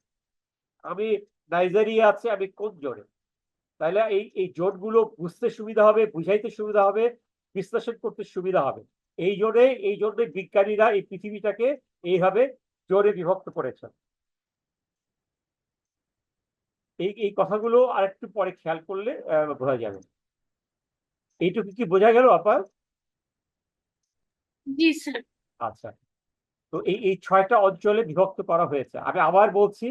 আমি নাইজেরিয়া আছে, আমি কোন জোনে। তাহলে এই জোনগুলো বুঝতে সুবিধা হবে, বুঝাইতে সুবিধা হবে, বিশ্লেষণ করতে সুবিধা হবে। এই জন্যে বিজ্ঞানীরা এই পৃথিবীটাকে এইভাবে জোরে বিভক্ত করেছে। এই কথাগুলো আরেকটু পরে খেয়াল করলে বোঝা যাবে। এইটুকু কি বোঝা গেল আপা? জি স্যার। আচ্ছা, তো এই 6টা অঞ্চলে বিভক্ত করা হয়েছে। আমি আবার বলছি,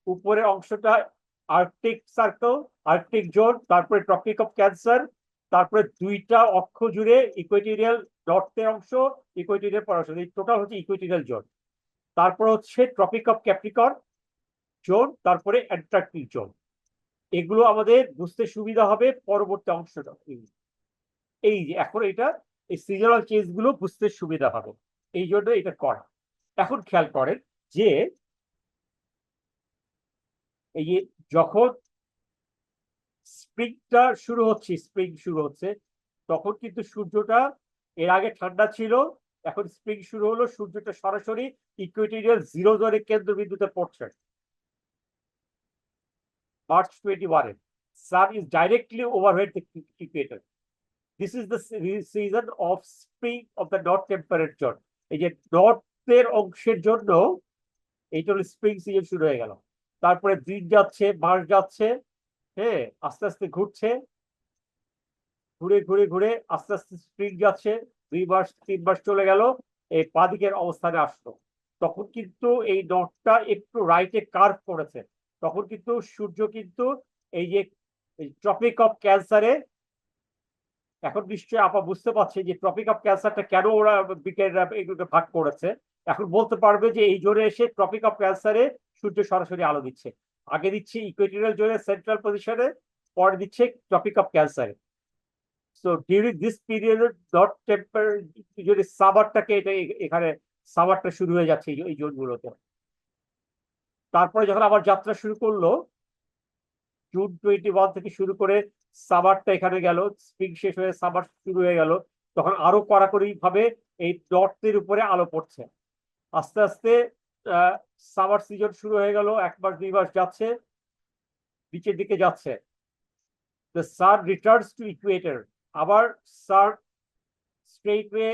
উপরের অংশটা আর্কটিক সার্কেল, আর্কটিক জোন, তারপরে ট্রপিক অফ ক্যান্সার, তারপরে 2টা অক্ষ জুড়ে ইকুয়েটোরিয়াল নর্থের অংশ, ইকুয়েটোরিয়াল পরাংশ, এই টোটাল হচ্ছে ইকুয়েটোরিয়াল জোন। তারপর হচ্ছে ট্রপিক অফ ক্যাপ্রিকন জোন, তারপরে অ্যান্টার্কটিক জোন। এগুলো আমাদের বুঝতে সুবিধা হবে পরবর্তী অংশটা। এই যে এখন এটা এই সিজনাল চেঞ্জ গুলো বুঝতে সুবিধা হবে, এই জন্য এটা করা। এখন খেয়াল করেন যে এই যে যখন স্প্রিংটা শুরু হচ্ছে, স্প্রিং শুরু হচ্ছে, তখন কিন্তু সূর্যটা এর আগে ঠান্ডা ছিল, এখন স্প্রিং শুরু হলো, সূর্যটা সরাসরি ইকুয়েটোরিয়াল জিরো জোনের কেন্দ্রবিন্দুতে পড়ছে। March 21, sun is directly overhead the equator. This is the season of spring of the north temperate zone. এই যে নর্থের অংশের জন্য এইটা হলো স্প্রিং সিজন শুরু হয়ে গেল। তারপরে দিন যাচ্ছে, মাস যাচ্ছে, হ্যাঁ, আস্তে আস্তে ঘুরছে, ঘুরে ঘুরে ঘুরে আস্তে আস্তে স্প্রিং যাচ্ছে, 2 মাস 3 মাস চলে গেল, এই বাদিকের অবস্থানে আসলো। তখন কিন্তু এই নর্থটা একটু রাইটে কার্ভ করেছে, তখন কিন্তু সূর্য কিন্তু এই যে ট্রপিক অফ ক্যান্সারে, এখন নিশ্চয়ই আপা বুঝতে পারছে যে ট্রপিক অফ ক্যান্সারটা কেন ওরা বিজ্ঞানীরা এগুলোকে ভাগ করেছে। এখন বলতে পারবে যে এই জোনে এসে ট্রপিক অফ ক্যান্সারে সূর্য সরাসরি আলো দিচ্ছে, আগে দিচ্ছে ইকুয়েটোরিয়াল জোনে সেন্ট্রাল পজিশনে, পরে দিচ্ছে ট্রপিক অফ ক্যান্সারে। So during this period dot temper যদি সামারটাকে এটা এখানে সামারটা শুরু হয়ে যাচ্ছে এই জোনগুলোতে। তারপরে যখন আবার যাত্রা শুরু করলো, জুন 21 থেকে শুরু করে সামারটা এখানে গেল, স্প্রিং শেষ হয়ে সামার শুরু হয়ে গেল, তখন আরো কড়াকড়ি ভাবে এই নর্থের উপরে আলো পড়ছে। আস্তে আস্তে সামার সিজন শুরু হয়ে গেল, 1 মাস 2 মাস যাচ্ছে, নিচের দিকে যাচ্ছে। The sun returns to equator, আবার sun স্ট্রেইট ওয়ে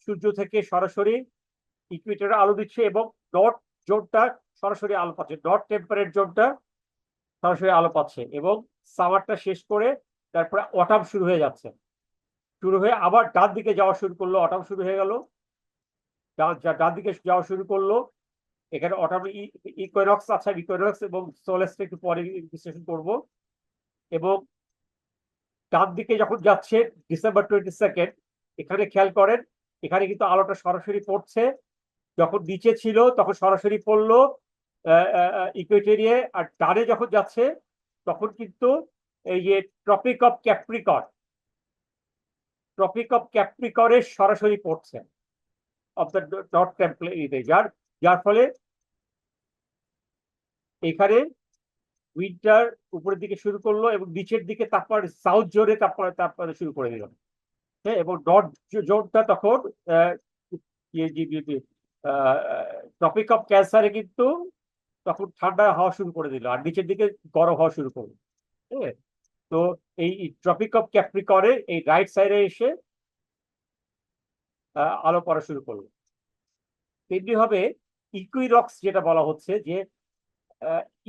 সূর্য থেকে সরাসরি ইকুয়েটরে আলো দিচ্ছে এবং নর্থ জোনটা সরাসরি আলো পাচ্ছে, নর্থ টেম্পারেট জোনটা সরাসরি আলো পাচ্ছে, এবং সামারটা শেষ করে তারপরে অটাম শুরু হয়ে যাচ্ছে, শুরু হয়ে আবার ডান দিকে যাওয়া শুরু করলো, অটাম শুরু হয়ে গেল, ডান দিকে যাওয়া শুরু করলো। এখানে অটাম ইকুইনক্স আছে, ইকুইনক্স এবং সোলেস্ট একটু পরে বিশ্লেষণ করব। এবং ডান দিকে যখন যাচ্ছে ডিসেম্বর 22, এখানে খেয়াল করেন, এখানে কিন্তু আলোটা সরাসরি পড়ছে, যখন নিচে ছিল তখন সরাসরি পড়লো ইকুয়েটরিয়ে, আর ডানে যখন যাচ্ছে তখন কিন্তু এই যে ট্রপিক অফ ক্যাপ্রিকরের সরাসরি পড়ছে অফ দ্য নর্থ টেম্পলেট, যার ফলে এখানে উইন্টার উপরের দিকে শুরু করলো এবং নিচের দিকে তাপমাত্রা সাউথ জোনে তাপমাত্রা শুরু করে দিল। হ্যাঁ, এবং নর্থ জোনটা তখন ট্রপিক অফ ক্যান্সারে কিন্তু তখন ঠান্ডা হওয়া শুরু করে দিল, আর নিচের দিকে গরম হওয়া শুরু করলো। হ্যাঁ, তো এই ট্রপিক অফ ক্যাপ্রিকরে এই রাইট সাইডে এসে আলো পড়া শুরু করলো। তেমনি হবে ইকুইনক্স, যেটা বলা হচ্ছে যে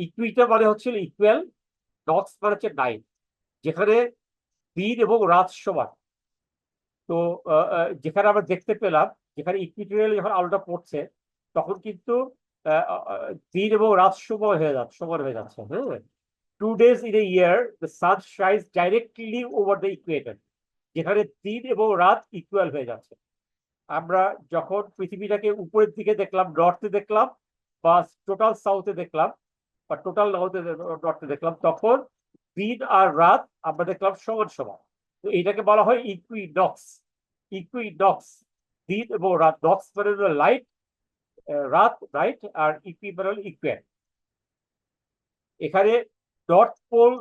ইকুইটা মানে হচ্ছে ইকুয়াল, নক্স মানে হচ্ছে নাইট, যেখানে দিন এবং রাত সমান। তো যেখানে আমরা দেখতে পেলাম, যেখানে ইকুইটোরিয়াল যখন আলোটা পড়ছে তখন কিন্তু দিন এবং রাত সমান হয়ে যাচ্ছে। হ্যাঁ, 2 days in a year the sun shines directly over the equator, যেখানে দিন এবং রাত ইকুয়াল হয়ে যাচ্ছে। আমরা যখন পৃথিবীটাকে উপরের দিকে দেখলাম, নর্থে দেখলাম বা টোটাল সাউথে দেখলাম বা টোটাল নর্থে দেখলাম, তখন দিন আর রাত আমরা দেখলাম সমান সমান। তো এটাকে বলা হয় ইকুইনক্স। দিন এবং রাত, নক্স মানে লাইট, রাত রাইট, আর ইকুই মানে ইকুয়াল। এখানে নর্থ পোল,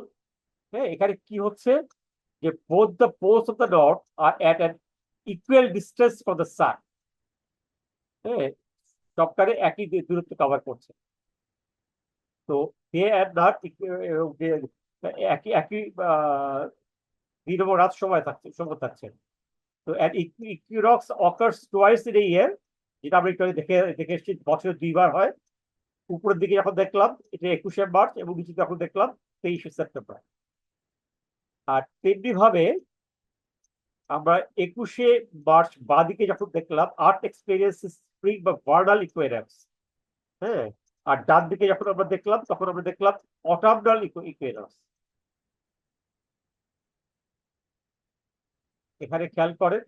হ্যাঁ, এখানে কি হচ্ছে যে both the poles of the north are at an equal distance from the sun. হ্যাঁ, সবটারে একই দূরত্ব কভার করছে। তো ডে অ্যান্ড নাইট একই একই দিন এবং রাত সময় থাকছে। তো an equinox occurs twice in a year, যেটা আমরা একটু আগে দেখে এসেছি বছরে 2বার হয়। উপরের দিকে যখন দেখলাম এটা 21শে মার্চ এবং নিচে যখন দেখলাম 23শে সেপ্টেম্বর। আর তেমনি ভাবে আমরা 21শে মার্চ বাদিকে যখন দেখলাম আর্থ এক্সপেরিয়েন্স স্প্রিং বা ভার্নাল ইকুইনক্স, হ্যাঁ, আর ডান দিকে যখন আমরা দেখলাম তখন আমরা দেখলাম অটামনাল ইকুইনক্স। এখানে খেয়াল করেন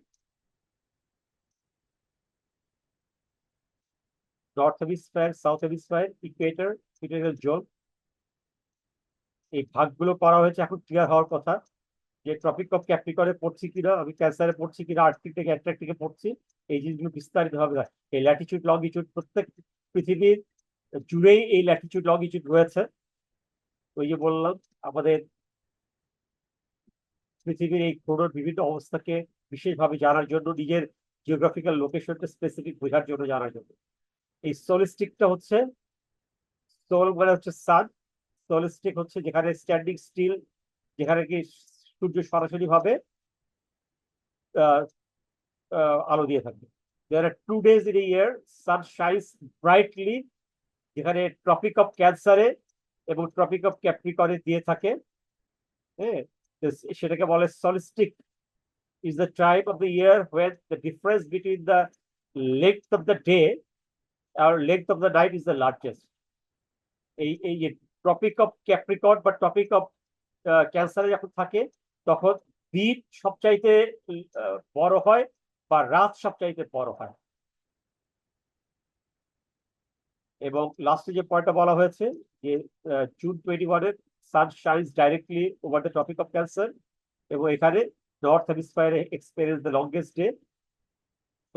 north hemisphere, south hemisphere, Ecuador, Equatorial zone, এই ভাগগুলো করা হয়েছে। এখন ক্লিয়ার হওয়ার কথা যে ট্রপিক অফ ক্যাপ্রিকর্নে পড়ছি কিনা, আমি ক্যান্সারে পড়ছি কিনা, আর্কটিক থেকে অ্যান্টার্কটিকে পড়ছি, এই জিনিসগুলো বিস্তারিত হবে। এই ল্যাটিচিউড লঙ্গিচিউড প্রত্যেক পৃথিবীর জুড়েই এই ল্যাটিচিউড লঙ্গিচিউড রয়েছে। ওই যে বললাম আমাদের পৃথিবীর এই কোণের বিভিন্ন অবস্থাকে বিশেষভাবে জানার জন্য, নিজের জিওগ্রাফিক্যাল লোকেশনটা স্পেসিফিক বোঝার জন্য, জানার জন্য। এই সোলিস্টিকটা হচ্ছে, সোল মানে হচ্ছে সান, সোলিস্টিক হচ্ছে যেখানে স্ট্যান্ডিং স্টিল, যেখানে কি সূর্য সরাসরি ভাবে আলো দিয়ে থাকে। There are 2 days in a year sun shines brightly, যেখানে ট্রপিক অফ ক্যান্সারে এবং ট্রপিক অফ ক্যাপ্রিকর্নে দিয়ে থাকে। হ্যাঁ, সেটাকে বলে সলিস্টিক is the time of the year when the difference between the length of the day or length of the night is the largest. এই যে ট্রপিক অফ ক্যাপ্রিকর্ন বা ট্রপিক অফ ক্যান্সারে যখন থাকে তখন দিন সবচাইতে বড় হয় বা রাত সবচাইতে বড় হয়। এবং লাস্টে যে পয়েন্টটা বলা হয়েছে যে June 21 sun shines directly over the Tropic of Cancer, এবং এখানে নর্থ হেমিস্ফিয়ারে এক্সপেরিয়েন্স দ্য লংগেস্ট ডে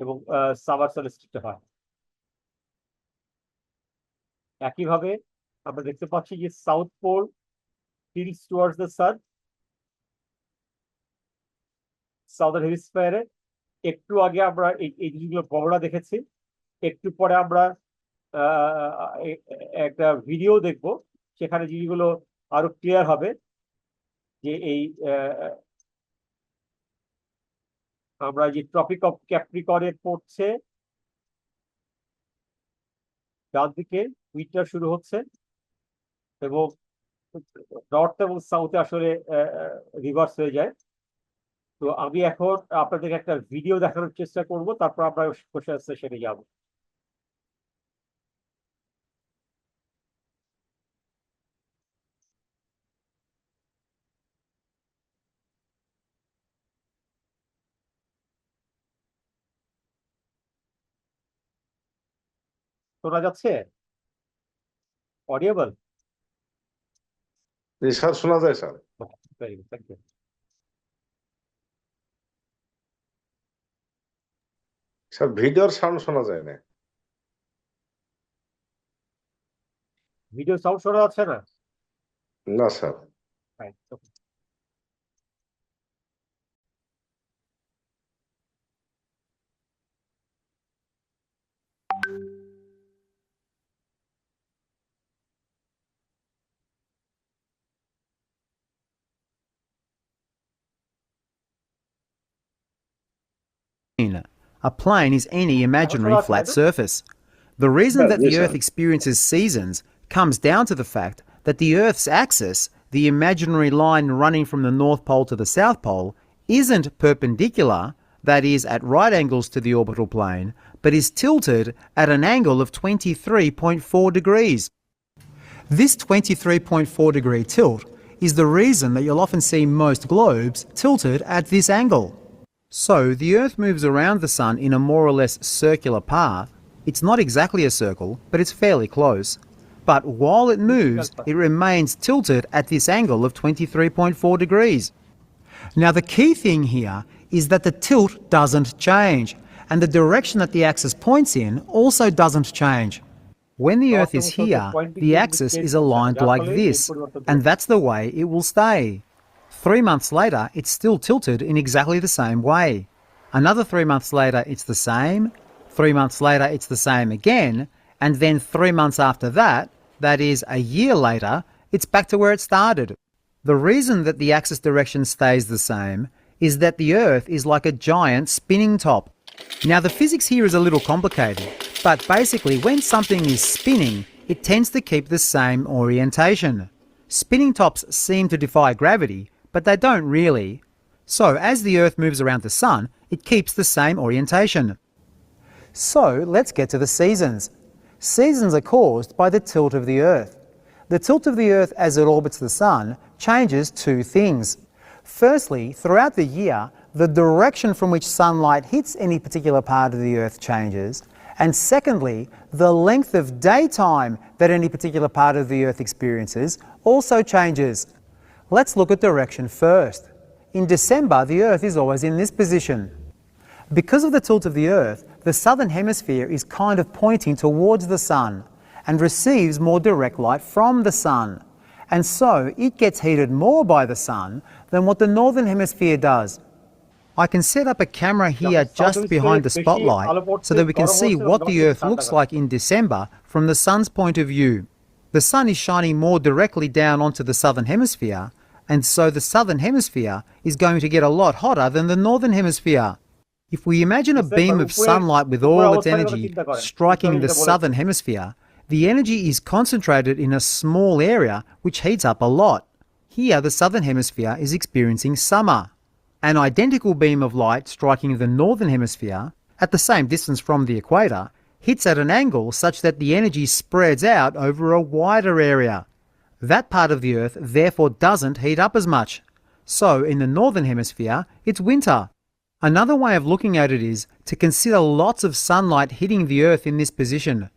এবং সামার সলিস্টিকটা হয়। একইভাবে আমরা দেখতে পাচ্ছি যে south pole tilts towards the sun, southern হেমিস্ফিয়ারে। একটু আগে আমরা এই জিনিসগুলো বড়রা দেখেছি, একটু পরে আমরা একটা ভিডিও দেখব, সেখানে জিনিসগুলো আরো ক্লিয়ার হবে যে এই আমরা যে ট্রপিক অফ ক্যাপ্রিকর্নে পড়ছে ডান দিকে, উইন্টার শুরু হচ্ছে এবং নর্থ এবং সাউথে আসলে রিভার্স হয়ে যায়। তো আমি এখন আপনাদেরকে একটা ভিডিও দেখানোর চেষ্টা করব, তারপর আমরা কোশ্চেন সেশনে যাব। শোনা যাচ্ছে? অডিয়েবল? জি স্যার, শোনা যায় sir. Very good, thank you. Sir ভিডিওর সাউন্ড শোনা যায় না। ভিডিও সাউন্ড শোনা যাচ্ছে না? না sir. Right, okay. A plane is any imaginary flat surface. The reason that the Earth experiences seasons comes down to the fact that the Earth's axis, the imaginary line running from the North Pole to the South Pole, isn't perpendicular, that is, at right angles to the orbital plane, but is tilted at an angle of 23.4 degrees. This 23.4 degree tilt is the reason that you'll often see most globes tilted at this angle. So the Earth moves around the Sun in a more or less circular path. It's not exactly a circle, but it's fairly close. But while it moves, it remains tilted at this angle of 23.4 degrees. Now the key thing here is that the tilt doesn't change, and the direction that the axis points in also doesn't change. When the Earth is here, the axis is aligned like this, and that's the way it will stay. 3 months later, it's still tilted in exactly the same way. Another 3 months later, it's the same. 3 months later, it's the same again. And then 3 months after that, that is a year later, it's back to where it started. The reason that the axis direction stays the same is that the Earth is like a giant spinning top. Now the physics here is a little complicated, but basically when something is spinning, it tends to keep the same orientation. Spinning tops seem to defy gravity, but they don't really. So as the Earth moves around the Sun, it keeps the same orientation. So let's get to the seasons. Seasons are caused by the tilt of the Earth. The tilt of the Earth as it orbits the Sun changes two things. Firstly, throughout the year, the direction from which sunlight hits any particular part of the Earth changes. And secondly, the length of daytime that any particular part of the Earth experiences also changes. Let's look at direction first. In December, the Earth is always in this position. Because of the tilt of the Earth, the southern hemisphere is kind of pointing towards the Sun and receives more direct light from the Sun. And so it gets heated more by the Sun than what the northern hemisphere does. I can set up a camera here just behind the spotlight so that we can see what the Earth looks like in December from the Sun's point of view. The Sun is shining more directly down onto the southern hemisphere, and so the southern hemisphere is going to get a lot hotter than the northern hemisphere. If we imagine a beam of sunlight with all its energy striking the southern hemisphere, the energy is concentrated in a small area which heats up a lot. Here the southern hemisphere is experiencing summer. An identical beam of light striking the northern hemisphere, at the same distance from the equator, hits at an angle such that the energy spreads out over a wider area. That part of the Earth therefore doesn't heat up as much. So in the northern hemisphere, it's winter. Another way of looking at it is to consider lots of sunlight hitting the Earth in this position.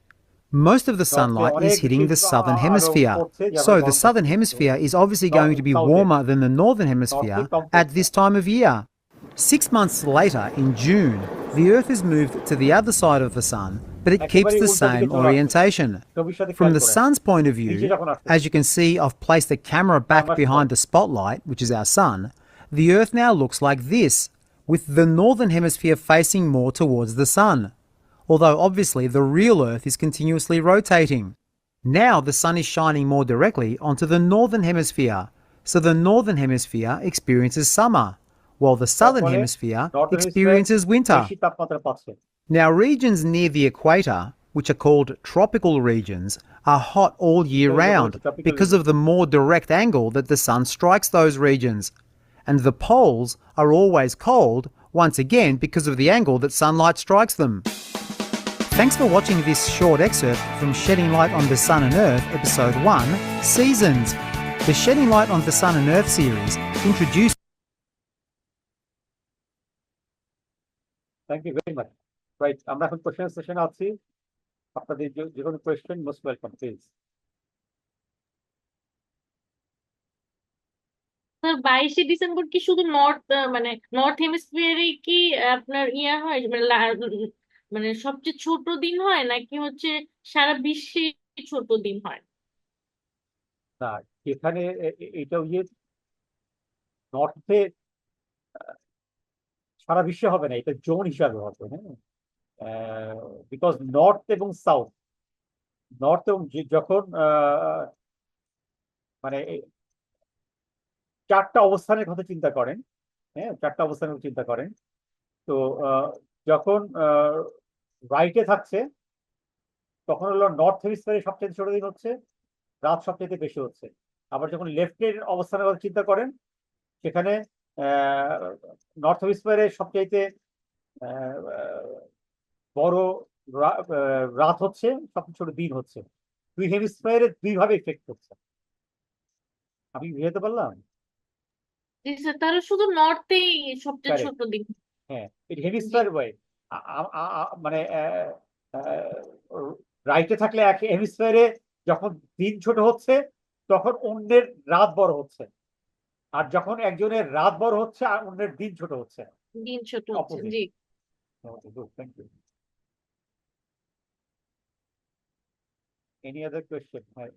Most of the sunlight is hitting the southern hemisphere, so the southern hemisphere is obviously going to be warmer than the northern hemisphere at this time of year. 6 months later, in June, the Earth has moved to the other side of the Sun, but it keeps the same orientation. From the Sun's point of view, as you can see, I've placed the camera back behind the spotlight, which is our Sun. The Earth now looks like this, with the northern hemisphere facing more towards the Sun, although obviously the real Earth is continuously rotating. Now the Sun is shining more directly onto the northern hemisphere, so the northern hemisphere experiences summer, while the southern hemisphere experiences winter. Now regions near the equator, which are called tropical regions, are hot all year round because of the more direct angle that the Sun strikes those regions. And the poles are always cold, once again because of the angle that sunlight strikes them. Thanks for watching this short excerpt from Shedding Light on the Sun and Earth, Episode 1, Seasons. The Shedding Light on the Sun and Earth series introduced... Thank you very much. Right, আমরা এখন question সেশনে আছি। আপনাদের যে কোনো question most welcome please. Sir 22শে December কি শুধু মানে নর্থ হেমিস্ফিয়ারে কি আপনার ইয়া হয় মানে মানে সবচেয়ে ছোট দিন হয় নাকি হচ্ছে সারা বিশ্বে ছোট দিন হয়? না, এখানে এটা নর্থে সারা বিশ্বে হবে না, এটা জোন হিসাবে হবে। হ্যাঁ, বিকজ নর্থ এবং সাউথ, নর্থ এবং যখন মানে চারটা অবস্থানের কথা চিন্তা করেন, হ্যাঁ চারটা অবস্থানের চিন্তা করেন, তো যখন রাইটে থাকছে তখন হলো নর্থ হেমিস্ফিয়ারে সবচেয়ে ছোট দিন হচ্ছে, রাত সবচেয়ে বেশি হচ্ছে। আবার যখন লেফটের অবস্থানের কথা চিন্তা করেন সেখানে নর্থ হেমিস্ফিয়ারে সবচাইতে বড় রাত হচ্ছে, সবচেয়ে ছোট দিন হচ্ছে। দুই হেমিস্ফিয়ারে দুই ভাবে ইফেক্ট হচ্ছে। আমি বুঝাতে পারলাম? জি স্যার, তাহলে শুধু নর্থেই সবচেয়ে Correct. ছোট দিন। হ্যাঁ, এটা হেমিস্ফিয়ার ওয়াই, মানে রাইটে থাকলে এক হেমিস্ফিয়ারে যখন দিন ছোট হচ্ছে তখন অন্যের রাত বড় হচ্ছে, আর যখন একজনের রাত বড় হচ্ছে আর অন্যের দিন ছোট হচ্ছে। দিন ছোট হচ্ছে। Opposite. জি thank you. Any other question? হ্যাঁ,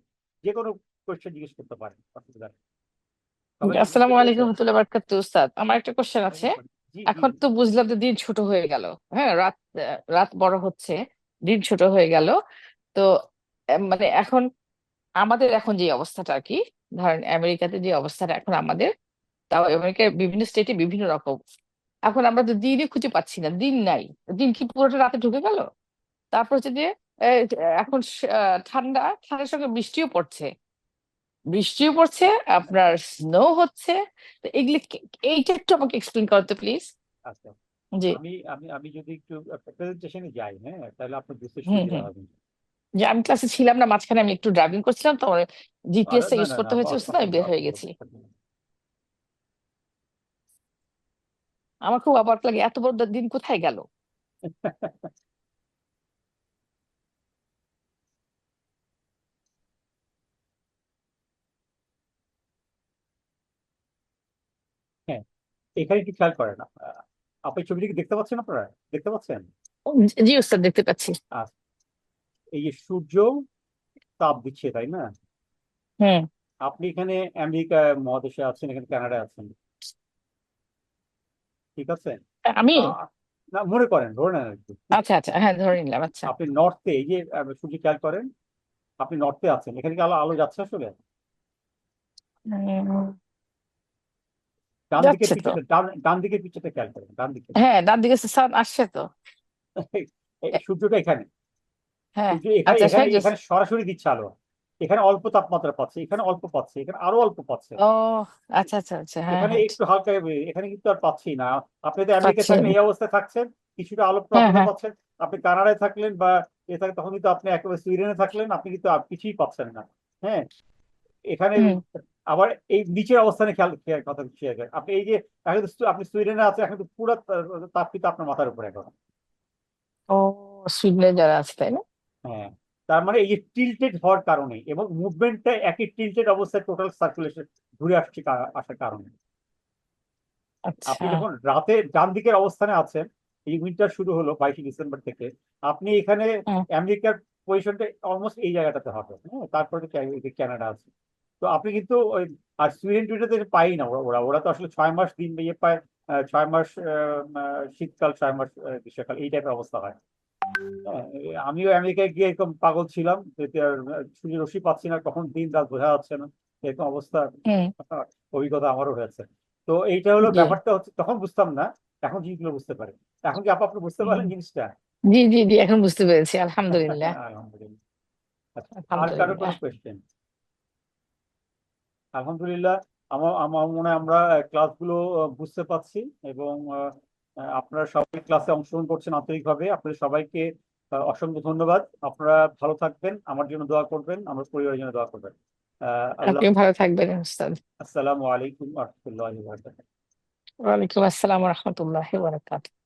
যে কোনো কোয়েশ্চেন জিজ্ঞেস করতে পারেন, অসুবিধা নেই। আসসালামু আলাইকুম রহমতুল্লাহ বারাকাতুহু। উস্তাদ, আমার একটা কোশ্চেন আছে। জি, এখন তো বুঝলাম যে দিন ছোট হয়ে গেল, হ্যাঁ, রাত বড় হচ্ছে, দিন ছোট হয়ে গেল। তো মানে এখন আমাদের এখন যে অবস্থাটা আর কি, ধরেন আমেরিকাতে যে অবস্থাটা এখন আমাদের, তাও আমেরিকার বিভিন্ন স্টেটে বিভিন্ন রকম, এখন আমরা তো দিনই খুঁজে পাচ্ছি না, দিন নাই, দিন কি পুরোটা রাতে ঢুকে গেল? তারপর হচ্ছে যে এখন ঠান্ডার সঙ্গে বৃষ্টিও পড়ছে, আপনার স্নো হচ্ছে। তো এগুলি এইটা একটু আমাকে এক্সপ্লেন করতে প্লিজ। আচ্ছা, জি। আমি যদি একটু প্রেজেন্টেশনে যাই, হ্যাঁ, তাহলে আপনার বুঝতে হুম সুবিধা হুম। হবে। যে আমি ক্লাসে ছিলাম না, মাঝখানে আমি একটু ড্রাইভিং করছিলাম, তো আমার জিপিএস টা না ইউজ না না, করতে হয়েছে, বুঝতে আমি বের হয়ে গেছি। আমার খুব অবাক লাগে, এত বড় দিন কোথায় গেল? হ্যাঁ, এখানে একটু খেয়াল করেন। আপনি ছবিটি কি দেখতে পাচ্ছেন? আপনারা দেখতে পাচ্ছেন? জি স্যার, দেখতে পাচ্ছি। আচ্ছা, এই যে সূর্য তাপ দিচ্ছে, তাই না? হুম। আপনি এখানে আমেরিকা মহাদেশে আছেন, এখানে কানাডায় আছেন, ঠিক আছে? আমি না, মনে করেন, ধরে নেন একটু। আচ্ছা আচ্ছা, হ্যাঁ ধরে নিলাম। আচ্ছা। আপনি নর্থে, এই যে সূর্য খেয়াল করেন, আপনি নর্থে আছেন, এখানে কি আলো আলো যাচ্ছে আসলে? উম, ডান দিকের যাচ্ছে তো। পিছনে, ডান দিকের পিছনে খেয়াল করেন, ডান দিকে। হ্যাঁ, ডান দিকে সান আসছে তো। এই সূর্যটা এখানে, হ্যাঁ। সূর্য এখানে আচ্ছা এখানে স্যার, এখানে সরাসরি দিচ্ছে আলো। এখানে অল্প তাপমাত্রা পাচ্ছে, এখানে অল্প পাচ্ছে, এখানে আরো অল্প পাচ্ছে, ও আচ্ছা আচ্ছা আচ্ছা, হ্যাঁ এখানে হ্যাঁ, একটু হালকা, এখানে কিন্তু আর পাচ্ছি না। আপনি তো আমেরিকায় পাচ্ছি থাকলে আমি। এই অবস্থায় থাকছেন, কিছুটা আলো হ্যাঁ প্রাপ্যতা হ্যাঁ। পাচ্ছেন। আপনি কানাডায় থাকলেন বা থাকে, তখন কিন্তু আপনি একেবারে সুইডেনে থাকলেন, আপনি কিন্তু আর কিছুই পাচ্ছেন না। হ্যাঁ, এখানে হুম। আবার এই নিচের অবস্থানে কথা শেয়ার করেন। আপনি এই যে এখন আপনি সুইডেনে আছেন, এখন তো পুরো তাপ কিন্তু আপনার মাথার উপরে এখন। ও, সুইডেনে যারা আছে তাই না? হ্যাঁ, তার মানে এই যে টিল্টেড হওয়ার কারণে এবং মুভমেন্টটা একই টিল্টেড অবস্থায় টোটাল সার্কুলেশন ঘুরে আসার কারণে আচ্ছা। আপনি যখন রাতে ডান দিকের অবস্থানে আছেন, এই উইন্টার শুরু হলো 22শে ডিসেম্বর থেকে, আপনি এখানে হুম। আমেরিকার পজিশনটা অলমোস্ট এই জায়গাটাতে হবে। হ্যাঁ, তারপরে কানাডা আছে। তো আপনি কিন্তু ওই, আর সুইডেন টুইডেনতে পাই না, ওরা তো আসলে 6 মাস দিন ইয়ে পায়, 6 মাস শীতকাল, 6 মাস গ্রীষ্মকাল, এই টাইপের অবস্থা হয়। হ্যাঁ, আমিও আমেরিকায় গিয়ে এরকম পাগল ছিলাম, যেতে আর সূর্যের রশ্মি পাচ্ছি না, কখন দিন রাত বোঝা যাচ্ছে না, এরকম অবস্থা। হুম। অভিজ্ঞতা আমারও হয়েছে। তো এইটা হলো জি ব্যাপারটা, হচ্ছে তখন বুঝতাম না, এখন জিনিসগুলো বুঝতে পারি। এখন কি আপনি বুঝতে হুম। পারেন জিনিসটা? জি জি জি, এখন বুঝতে পেরেছি, আলহামদুলিল্লাহ। আলহামদুলিল্লাহ। আচ্ছা, আর কারো কোনো আলহামদুলিল্লাহ। কোয়েশ্চেন? আলহামদুলিল্লাহ। আমার আমার মনে হয় আমরা ক্লাসগুলো বুঝতে পারছি, এবং আপনারা সবাই ক্লাসে অংশগ্রহণ করছেন আন্তরিকভাবে। আপনাদের সবাইকে অসংখ্য ধন্যবাদ। আপনারা ভালো থাকবেন, আমার জন্য দোয়া করবেন, আমার পরিবারের জন্য দোয়া করবেন। আল্লাহ। আপনিও ভালো থাকবেন উস্তাদ। আসসালামু আলাইকুম ওয়া রাহমাতুল্লাহি ওয়া বারাকাতুহু। ওয়ালাইকুম আসসালাম ওয়া রাহমাতুল্লাহি ওয়া বারাকাতুহু।